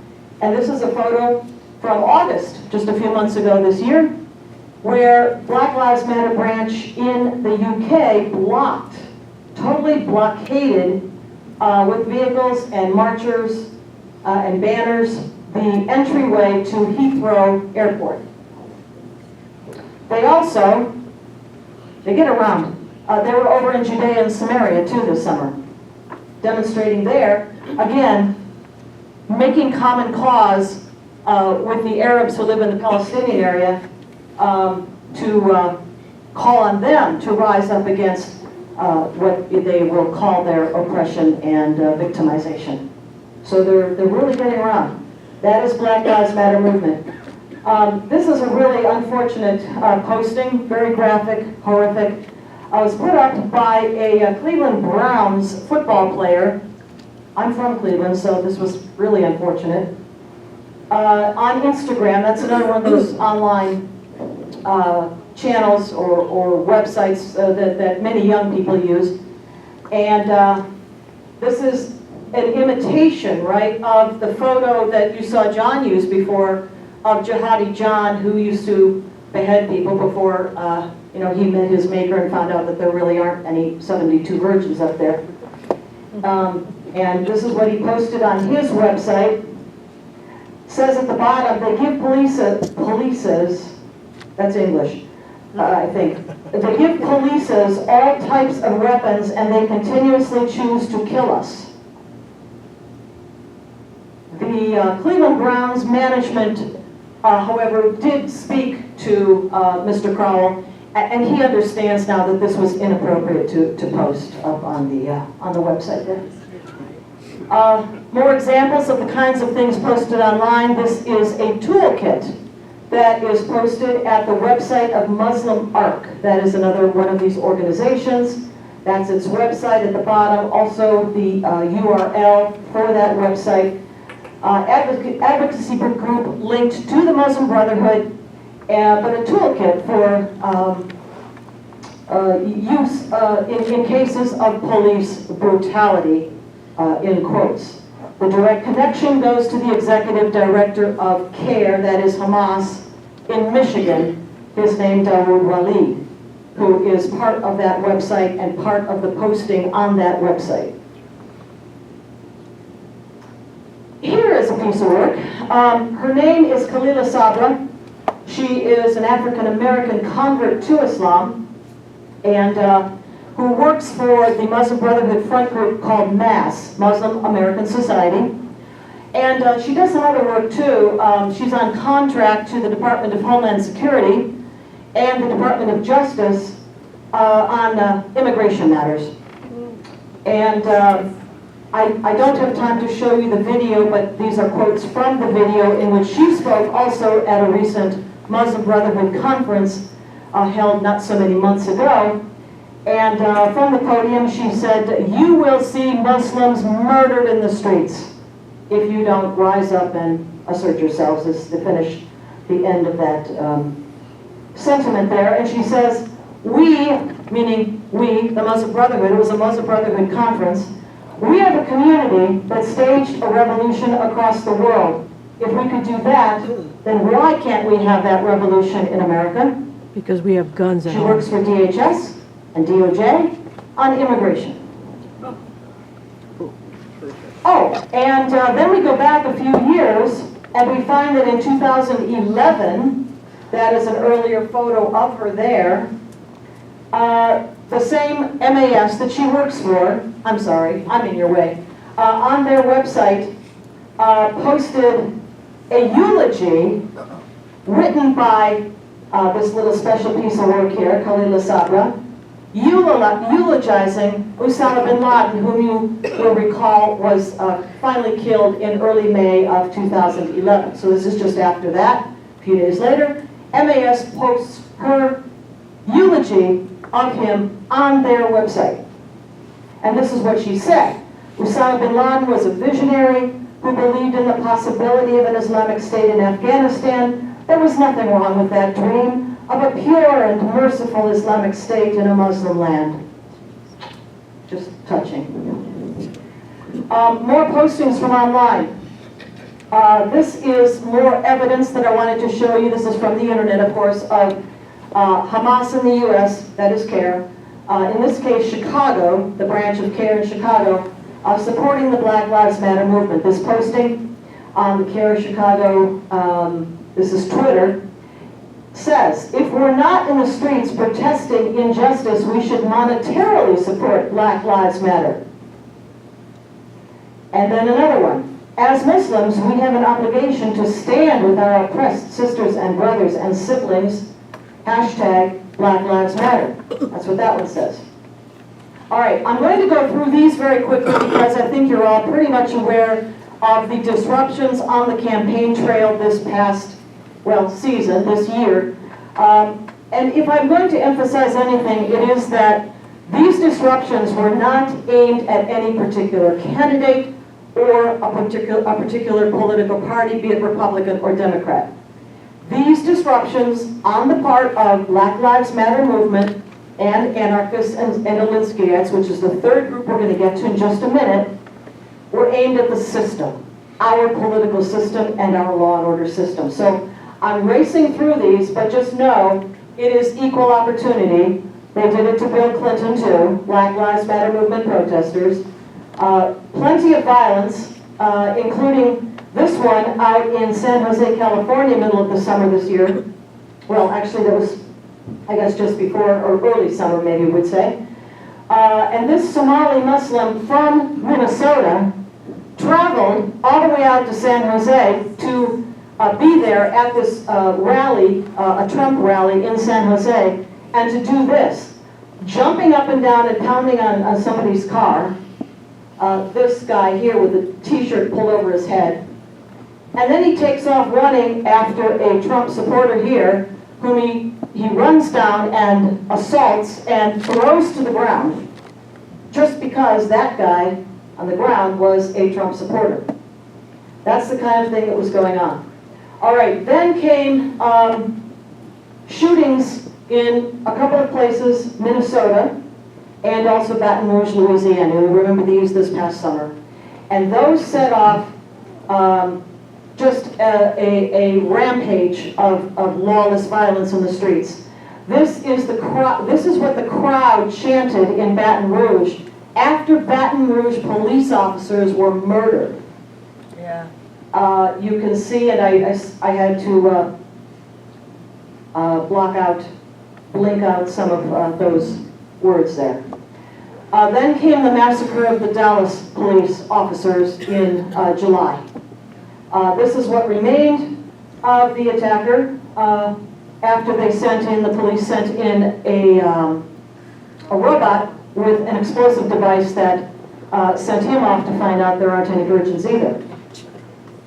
And this is a photo from August, just a few months ago this year, where Black Lives Matter branch in the UK blocked, totally blockaded with vehicles and marchers and banners the entryway to Heathrow Airport. They also They get around. They were over in Judea and Samaria too this summer, demonstrating there, again, making common cause with the Arabs who live in the Palestinian area to call on them to rise up against what they will call their oppression and victimization. So they're really getting around. That is Black Lives Matter movement. This is a really unfortunate posting, very graphic, horrific. It was put up by a Cleveland Browns football player. I'm from Cleveland, so this was really unfortunate. On Instagram, that's another one of those online channels or websites that many young people use. And this is an imitation, right, of the photo that you saw John use before of Jihadi John, who used to behead people before he met his maker and found out that there really aren't any 72 virgins up there. And this is what he posted on his website. It says at the bottom, they give polices, that's English, I think. They give polices all types of weapons and they continuously choose to kill us. The Cleveland Browns management, however, did speak to Mr. Crowell, and he understands now that this was inappropriate to post up on the website there. More examples of the kinds of things posted online. This is a toolkit that is posted at the website of Muslim Arc. That is another one of these organizations. That's its website at the bottom. Also the URL for that website. Advocacy group linked to the Muslim Brotherhood, but a toolkit for use in cases of police brutality, in quotes. The direct connection goes to the executive director of CARE, that is Hamas, in Michigan, his name Dawood Walid, who is part of that website and part of the posting on that website. Here is a piece of work. Her name is Khalila Sabra. She is an African-American convert to Islam and who works for the Muslim Brotherhood front group called MAS, Muslim American Society. And she does some other work too. She's on contract to the Department of Homeland Security and the Department of Justice on immigration matters. And I don't have time to show you the video, but these are quotes from the video in which she spoke also at a recent Muslim Brotherhood conference held not so many months ago. And from the podium she said, "You will see Muslims murdered in the streets if you don't rise up and assert yourselves," is the end of that sentiment there. And she says, "We," meaning we, the Muslim Brotherhood, it was a Muslim Brotherhood conference, "we are the community that staged a revolution across the world. If we could do that, then why can't we have that revolution in America?" Because we have guns at She home. works for DHS and DOJ on immigration. Oh, and then we go back a few years, and we find that in 2011, that is an earlier photo of her there, the same MAS that she works for, I'm sorry, I'm in your way, on their website posted a eulogy written by this little special piece of work here, Khalila Sabra, eulogizing Osama bin Laden, whom you will recall was finally killed in early May of 2011. So this is just after that, a few days later. MAS posts her eulogy of him on their website. And this is what she said. Osama bin Laden was a visionary who believed in the possibility of an Islamic State in Afghanistan. There was nothing wrong with that dream of a pure and merciful Islamic State in a Muslim land. Just touching. More postings from online. This is more evidence that I wanted to show you. This is from the internet, of course, of Hamas in the U.S., that is CARE. In this case, Chicago, the branch of CARE in Chicago, supporting the Black Lives Matter movement. This posting on the CARE Chicago, this is Twitter, says, if we're not in the streets protesting injustice, we should monetarily support Black Lives Matter. And then another one. As Muslims, we have an obligation to stand with our oppressed sisters and brothers and siblings. Hashtag Black Lives Matter. That's what that one says. All right, I'm going to go through these very quickly because I think you're all pretty much aware of the disruptions on the campaign trail this past, well, season, this year. And if I'm going to emphasize anything, it is that these disruptions were not aimed at any particular candidate or a particular political party, be it Republican or Democrat. These disruptions on the part of Black Lives Matter movement and anarchists and Alinskyites, which is the third group we're going to get to in just a minute, were aimed at the system, our political system and our law and order system. So I'm racing through these, but just know it is equal opportunity. They did it to Bill Clinton too, Black Lives Matter movement protesters. Plenty of violence, including this one out in San Jose, California, middle of the summer this year. Well, actually that was, I guess, just before, or early summer maybe you would say. And this Somali Muslim from Minnesota traveled all the way out to San Jose to be there at this rally, a Trump rally in San Jose, and to do this, jumping up and down and pounding on somebody's car. This guy here with a t-shirt pulled over his head. And then he takes off running after a Trump supporter here, whom he runs down and assaults and throws to the ground, just because that guy on the ground was a Trump supporter. That's the kind of thing that was going on. All right, then came shootings in a couple of places, Minnesota, and also Baton Rouge, Louisiana. We remember these this past summer. And those set off just a rampage of lawless violence in the streets. This is what the crowd chanted in Baton Rouge after Baton Rouge police officers were murdered. Yeah. You can see, and I had to blink out some of those words there. Then came the massacre of the Dallas police officers in July. This is what remained of the attacker after the police sent in a robot with an explosive device that sent him off to find out there aren't any virgins either.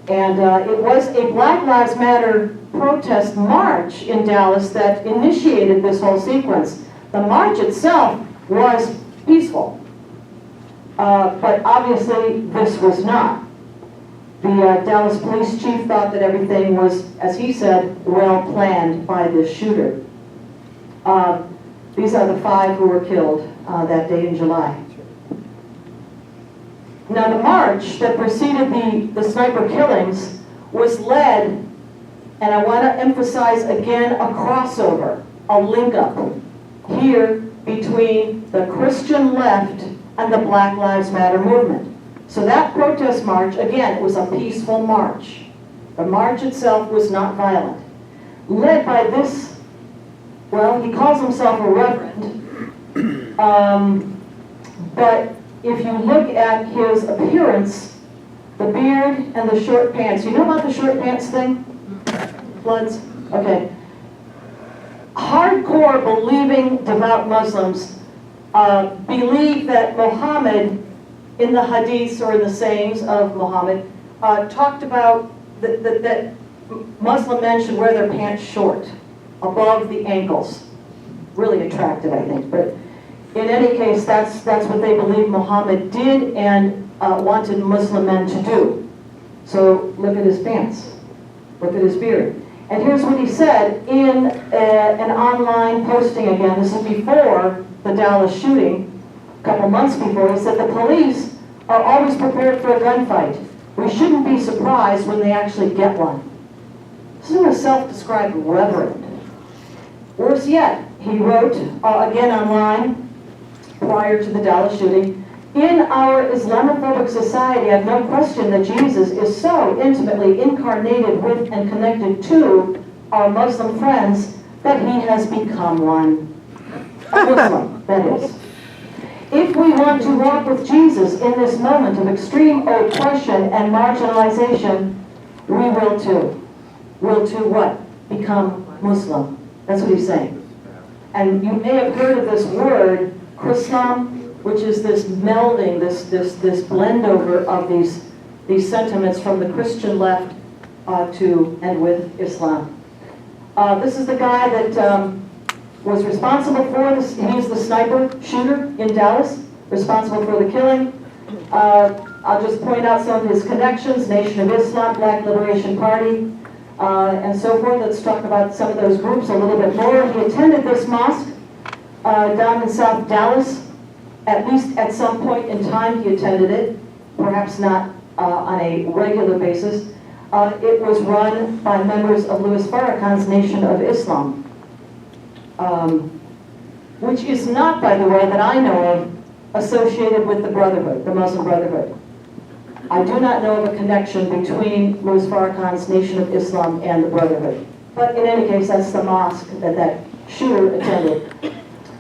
And it was a Black Lives Matter protest march in Dallas that initiated this whole sequence. The march itself was peaceful, but obviously this was not. The Dallas police chief thought that everything was, as he said, well planned by this shooter. These are the 5 who were killed that day in July. Now the march that preceded the sniper killings was led, and I want to emphasize again, a crossover, a link up here between the Christian left and the Black Lives Matter movement. So that protest march, again, it was a peaceful march. The march itself was not violent. Led by this, well, he calls himself a reverend, but if you look at his appearance, the beard and the short pants, you know about the short pants thing? Floods? Okay. Hardcore believing devout Muslims believe that Muhammad, in the hadiths or in the sayings of Muhammad, talked about that Muslim men should wear their pants short, above the ankles. Really attractive, I think. But in any case, that's what they believe Muhammad did and wanted Muslim men to do. So look at his pants. Look at his beard. And here's what he said in an online posting again. This is before the Dallas shooting, a couple months before. He said, the police are always prepared for a gunfight. We shouldn't be surprised when they actually get one. This is a self-described reverend. Worse yet, he wrote, again online, prior to the Dallas shooting, in our Islamophobic society, I have no question that Jesus is so intimately incarnated with and connected to our Muslim friends that he has become one. A Muslim, that is. If we want to walk with Jesus in this moment of extreme oppression and marginalization, we will too. Will too what? Become Muslim. That's what he's saying. And you may have heard of this word, Chrislam, which is this melding, this blend over of these sentiments from the Christian left to and with Islam. This is the guy that was responsible for this. He's the sniper shooter in Dallas, responsible for the killing. I'll just point out some of his connections: Nation of Islam, Black Liberation Party, and so forth. Let's talk about some of those groups a little bit more. He attended this mosque down in South Dallas. At least at some point in time he attended it, perhaps not on a regular basis. It was run by members of Louis Farrakhan's Nation of Islam, which is not, by the way, that I know of, associated with the Brotherhood, the Muslim Brotherhood. I do not know of a connection between Louis Farrakhan's Nation of Islam and the Brotherhood. But in any case, that's the mosque that shooter attended.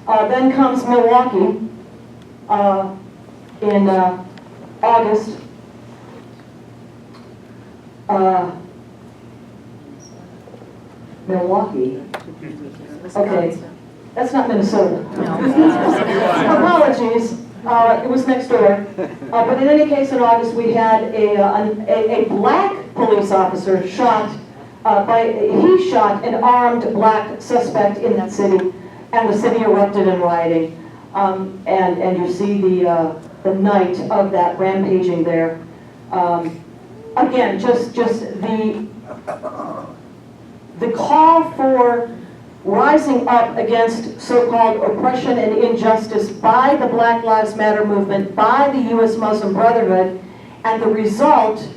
Then comes Milwaukee in August. Milwaukee. Okay, that's not Minnesota. Apologies. It was next door. But in any case, in August, we had a black police officer shot he shot an armed black suspect in that city, and the city erupted in rioting. And you see the night of that rampaging there. Again, just the call for rising up against so-called oppression and injustice by the Black Lives Matter movement, by the U.S. Muslim Brotherhood, and the result,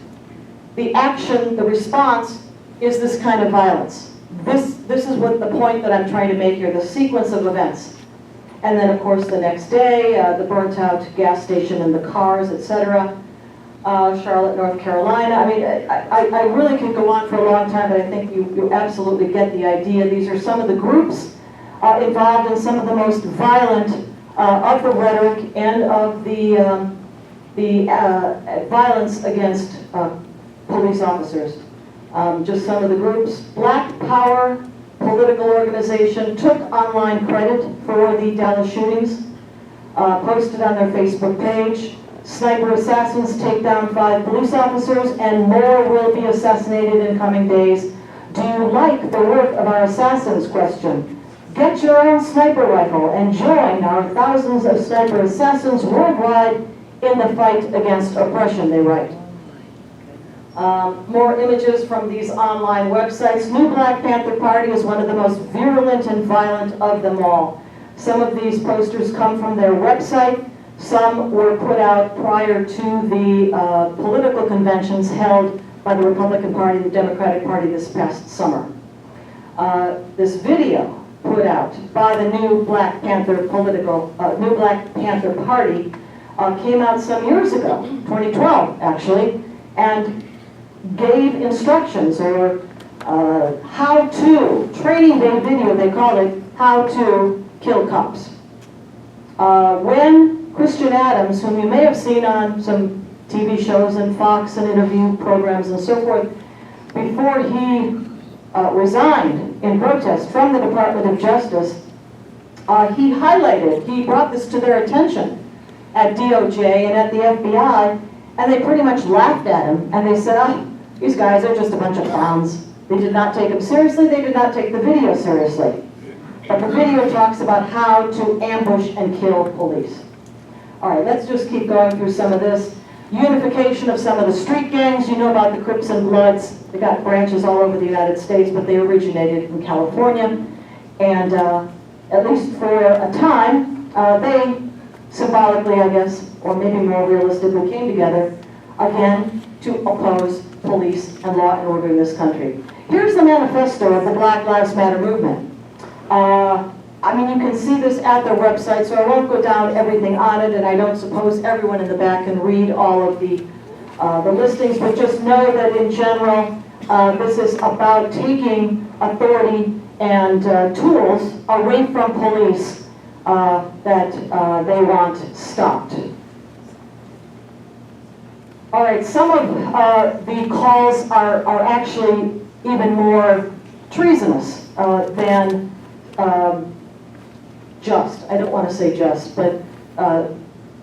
the action, the response, is this kind of violence. This is what the point that I'm trying to make here, the sequence of events. And then, of course, the next day, the burnt-out gas station and the cars, etc. Charlotte, North Carolina. I mean, I really could go on for a long time, but I think you absolutely get the idea. These are some of the groups involved in some of the most violent of the rhetoric and of the violence against police officers. Just some of the groups. Black Power political organization took online credit for the Dallas shootings, posted on their Facebook page. Sniper assassins take down 5 police officers, and more will be assassinated in coming days. Do you like the work of our assassins? Question. Get your own sniper rifle and join our thousands of sniper assassins worldwide in the fight against oppression, they write. More images from these online websites. New Black Panther Party is one of the most virulent and violent of them all. Some of these posters come from their website. Some were put out prior to the political conventions held by the Republican Party and the Democratic Party this past summer. This video put out by the New Black Panther New Black Panther Party came out some years ago, 2012 actually, and gave instructions or how-to, training day video, they call it, how to kill cops. When Christian Adams, whom you may have seen on some TV shows and Fox and interview programs and so forth, before he resigned in protest from the Department of Justice, he brought this to their attention at DOJ and at the FBI, and they pretty much laughed at him, and they said, these guys are just a bunch of clowns. They did not take him seriously, they did not take the video seriously. But the video talks about how to ambush and kill police. All right, let's just keep going through some of this. Unification of some of the street gangs. You know about the Crips and Bloods. They got branches all over the United States, but they originated in California. And at least for a time, they symbolically, I guess, or maybe more realistically, came together, again, to oppose police and law and order in this country. Here's the manifesto of the Black Lives Matter movement. I mean, you can see this at their website, so I won't go down everything on it, and I don't suppose everyone in the back can read all of the listings, but just know that in general, this is about taking authority and tools away from police that they want stopped. All right, some of the calls are actually even more treasonous than just. I don't want to say just, but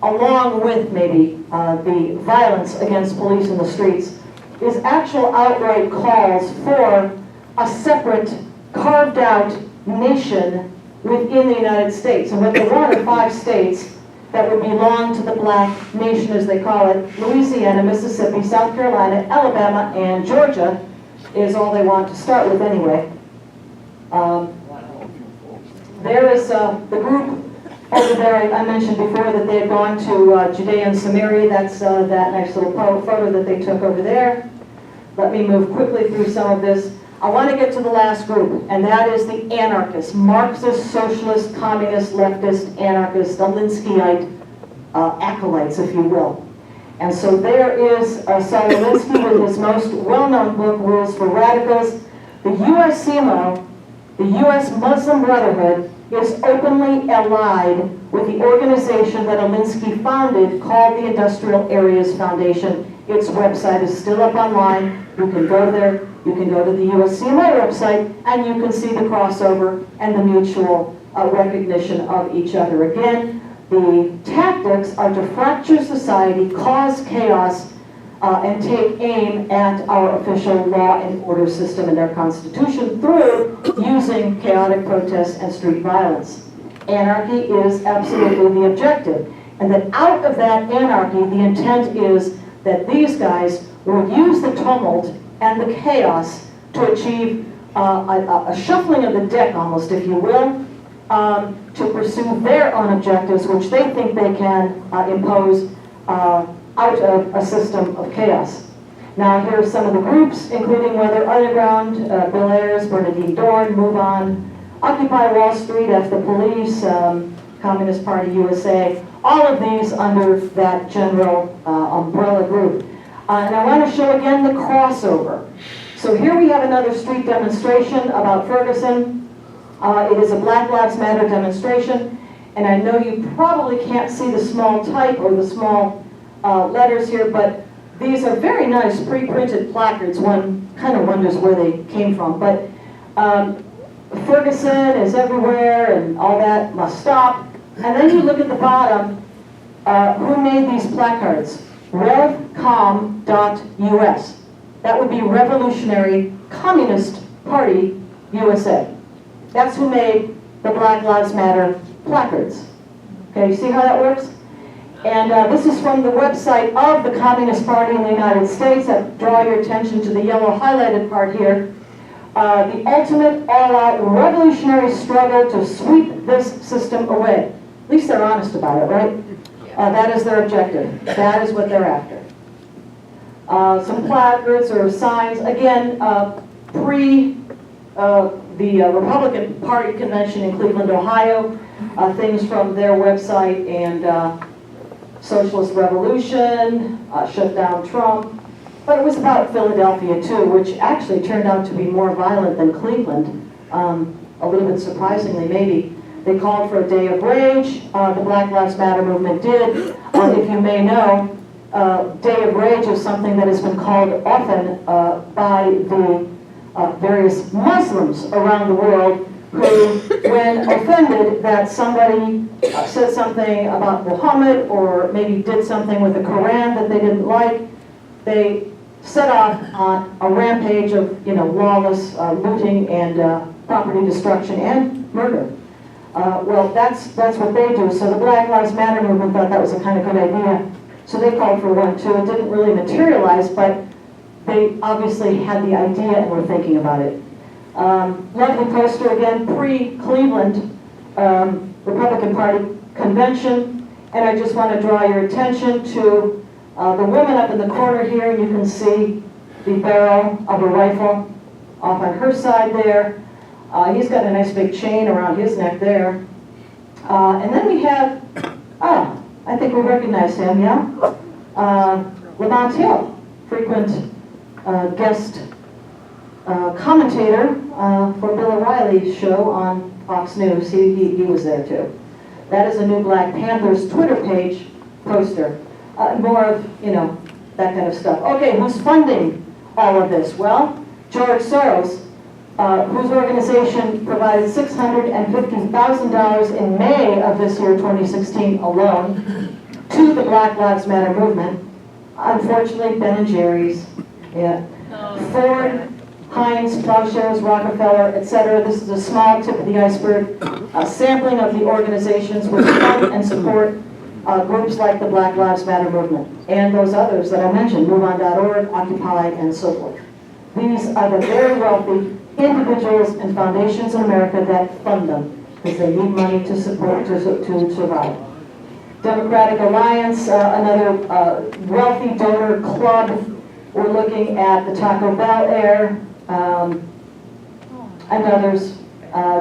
along with maybe the violence against police in the streets is actual outright calls for a separate, carved out nation within the United States. And what they want are 5 states that would belong to the black nation, as they call it. Louisiana, Mississippi, South Carolina, Alabama, and Georgia is all they want to start with anyway. There is the group over there. I mentioned before that they had gone to Judea and Samaria. That's that nice little photo that they took over there. Let me move quickly through some of this. I want to get to the last group, and that is the anarchists, Marxist, socialist, communist, leftist, anarchist, Alinskyite acolytes, if you will. And so there is Saul Alinsky with his most well-known book, Rules for Radicals. The USCMO, the U.S. Muslim Brotherhood, is openly allied with the organization that Alinsky founded called the Industrial Areas Foundation. Its website is still up online. You can go there. You can go to the USCMO website, and you can see the crossover and the mutual recognition of each other. Again, the tactics are to fracture society, cause chaos, and take aim at our official law and order system and our Constitution through using chaotic protests and street violence. Anarchy is absolutely the objective. And that out of that anarchy, the intent is that these guys will use the tumult and the chaos to achieve a shuffling of the deck, almost, if you will, to pursue their own objectives, which they think they can impose out of a system of chaos. Now, here are some of the groups, including Weather Underground, Bill Ayers, Bernadine Dorn, Move On, Occupy Wall Street, F the Police, Communist Party USA, all of these under that general umbrella group. And I want to show again the crossover. So here we have another street demonstration about Ferguson. It is a Black Lives Matter demonstration, and I know you probably can't see the small type or the small letters here, but these are very nice pre-printed placards. One kind of wonders where they came from, but Ferguson is everywhere and all that must stop. And then you look at the bottom, who made these placards? RevCom.us. That would be Revolutionary Communist Party USA. That's who made the Black Lives Matter placards. Okay, you see how that works? And this is from the website of the Communist Party in the United States. I draw your attention to the yellow highlighted part here. The ultimate all-out revolutionary struggle to sweep this system away. At least they're honest about it, right? That is their objective. That is what they're after. Some placards or signs, again, pre the Republican Party convention in Cleveland, Ohio, things from their website, and Socialist Revolution, shut down Trump. But it was about Philadelphia too, which actually turned out to be more violent than Cleveland, a little bit surprisingly maybe. They called for a day of rage. The Black Lives Matter movement did. If you may know, day of rage is something that has been called often by the various Muslims around the world who, when offended that somebody said something about Muhammad or maybe did something with the Quran that they didn't like, they set off on a rampage of, lawless looting and property destruction and murder. Well, that's what they do. So the Black Lives Matter movement thought that was a kind of good idea. So they called for one too. It didn't really materialize, but they obviously had the idea and were thinking about it. Lovely poster again, pre-Cleveland Republican Party convention. And I just want to draw your attention to the woman up in the corner here. You can see the barrel of a rifle off on her side there. He's got a nice big chain around his neck there. And then we have, I think we recognize him, yeah? Lamont Hill, frequent guest commentator for Bill O'Reilly's show on Fox News. He was there too. That is a new Black Panthers Twitter page poster. More of, that kind of stuff. Okay, who's funding all of this? Well, George Soros, whose organization provided $650,000 in May of this year, 2016 alone, to the Black Lives Matter movement. Unfortunately, Ben & Jerry's, Ford, Heinz, Plowshares, Rockefeller, etc. This is a small tip of the iceberg, a sampling of the organizations which fund and support groups like the Black Lives Matter movement and those others that I mentioned, MoveOn.org, Occupy, and so forth. These are the very wealthy individuals and foundations in America that fund them because they need money to support, to survive. Democratic Alliance, another wealthy donor club. We're looking at the Taco Bell heir and others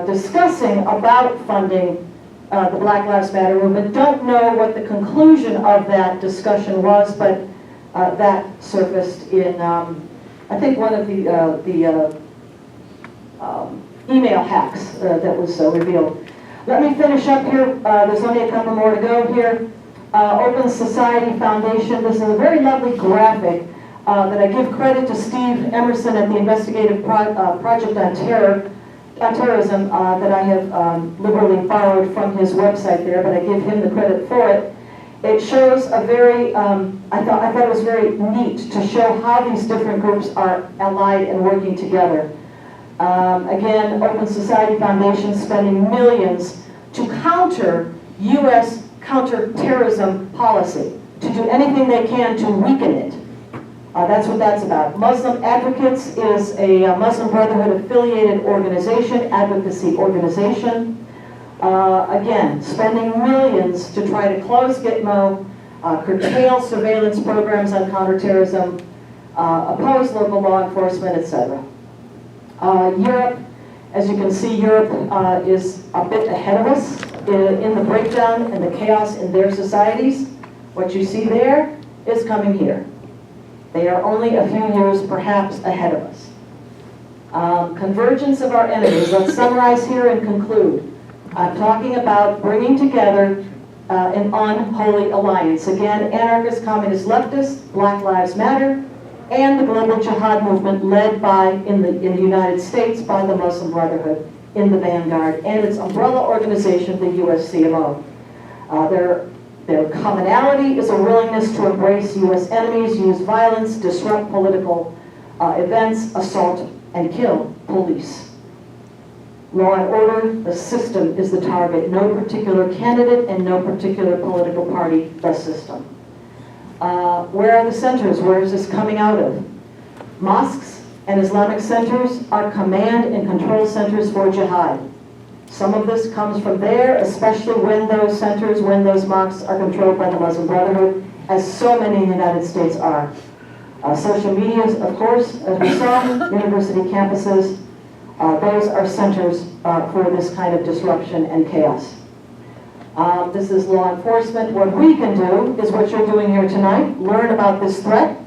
discussing about funding the Black Lives Matter movement. Don't know what the conclusion of that discussion was, but that surfaced in, I think, one of the email hacks that was revealed. Let me finish up here. There's only a couple more to go here. Open Society Foundation. This is a very lovely graphic that I give credit to Steve Emerson at the Investigative Project on Terrorism that I have liberally borrowed from his website there, but I give him the credit for it. It shows a very, I thought it was very neat to show how these different groups are allied and working together. Again, Open Society Foundation spending millions to counter U.S. counterterrorism policy, to do anything they can to weaken it. That's what that's about. Muslim Advocates is a Muslim Brotherhood affiliated organization, advocacy organization. Again, spending millions to try to close Gitmo, curtail surveillance programs on counterterrorism, oppose local law enforcement, etc. Europe, as you can see, Europe is a bit ahead of us in the breakdown and the chaos in their societies. What you see there is coming here. They are only a few years, perhaps, ahead of us. Convergence of our enemies. Let's summarize here and conclude. I'm talking about bringing together an unholy alliance. Again, anarchist, communist, leftist, Black Lives Matter, and the global jihad movement led by, in the United States, by the Muslim Brotherhood in the vanguard, and its umbrella organization, the USCMO. Their commonality is a willingness to embrace U.S. enemies, use violence, disrupt political events, assault, and kill police. Law and order, the system is the target. No particular candidate and no particular political party, the system. Where are the centers? Where is this coming out of? Mosques and Islamic centers are command and control centers for jihad. Some of this comes from there, especially when those centers, when those mosques are controlled by the Muslim Brotherhood, as so many in the United States are. Social media, of course, as we saw, university campuses, those are centers for this kind of disruption and chaos. This is law enforcement. What we can do is what you're doing here tonight. Learn about this threat.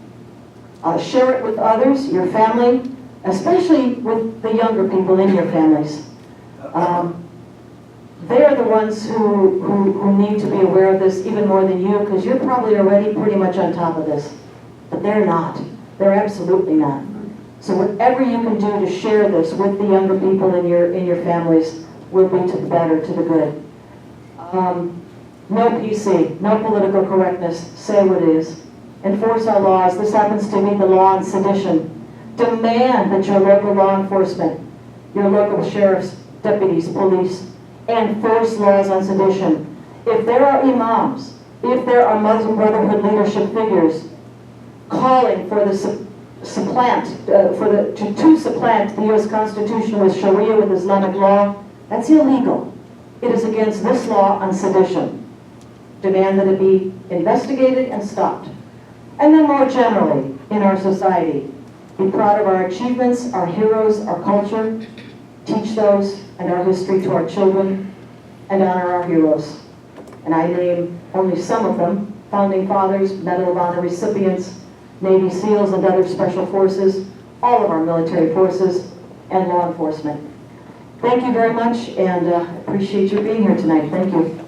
Share it with others, your family, especially with the younger people in your families. They're the ones who need to be aware of this even more than you, because you're probably already pretty much on top of this. But they're not. They're absolutely not. So whatever you can do to share this with the younger people in your families will be to the better, to the good. No PC, no political correctness, say what it is. Enforce our laws. This happens to be the law on sedition. Demand that your local law enforcement, your local sheriffs, deputies, police, enforce laws on sedition. If there are imams, if there are Muslim Brotherhood leadership figures calling for the to supplant the U.S. Constitution with Sharia, with Islamic law, that's illegal. It is against this law on sedition. Demand that it be investigated and stopped. And then more generally, in our society, be proud of our achievements, our heroes, our culture, teach those and our history to our children, and honor our heroes. And I name only some of them: Founding Fathers, Medal of Honor recipients, Navy SEALs and other special forces, all of our military forces and law enforcement. Thank you very much, and appreciate your being here tonight. Thank you.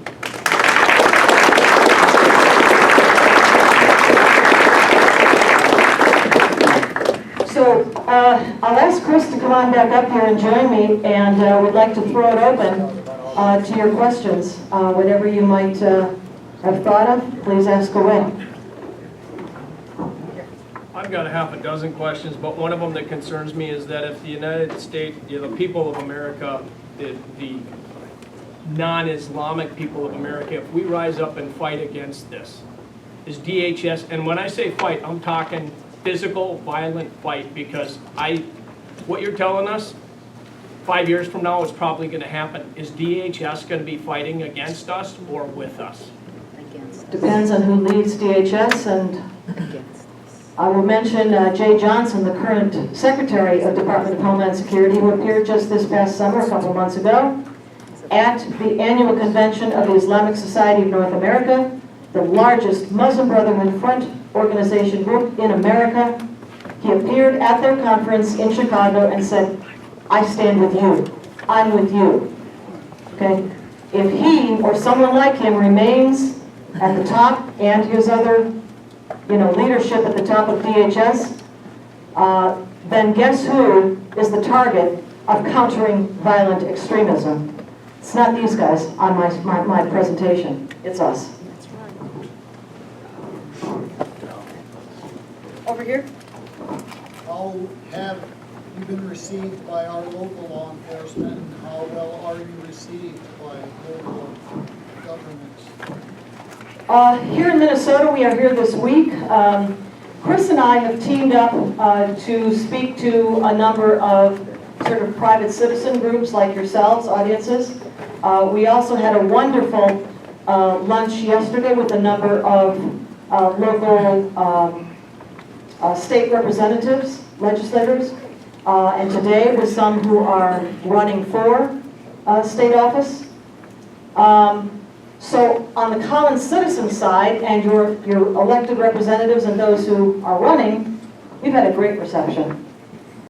So I'll ask Chris to come on back up here and join me, and would like to throw it open to your questions. Whatever you might have thought of, please ask away. I've got a half a dozen questions, but one of them that concerns me is that if the United States, the people of America, the non-Islamic people of America, if we rise up and fight against this, is DHS, and when I say fight, I'm talking physical, violent fight, because what you're telling us, 5 years from now, it's probably going to happen. Is DHS going to be fighting against us or with us? Depends on who leads DHS, and I will mention Jay Johnson, the current Secretary of Department of Homeland Security, who appeared just this past summer, a couple months ago, at the annual convention of the Islamic Society of North America, the largest Muslim Brotherhood front organization group in America. He appeared at their conference in Chicago and said, I stand with you. I'm with you. Okay? If he or someone like him remains at the top, and his other leadership at the top of DHS, then guess who is the target of countering violent extremism? It's not these guys on my presentation. It's us. Over here. How have you been received by our local law enforcement, and how well are you received by local governments? Here in Minnesota, we are here this week. Chris and I have teamed up to speak to a number of sort of private citizen groups like yourselves, audiences. We also had a wonderful lunch yesterday with a number of local state representatives, legislators, and today with some who are running for state office. So on the common citizen side, and your elected representatives and those who are running, we've had a great reception.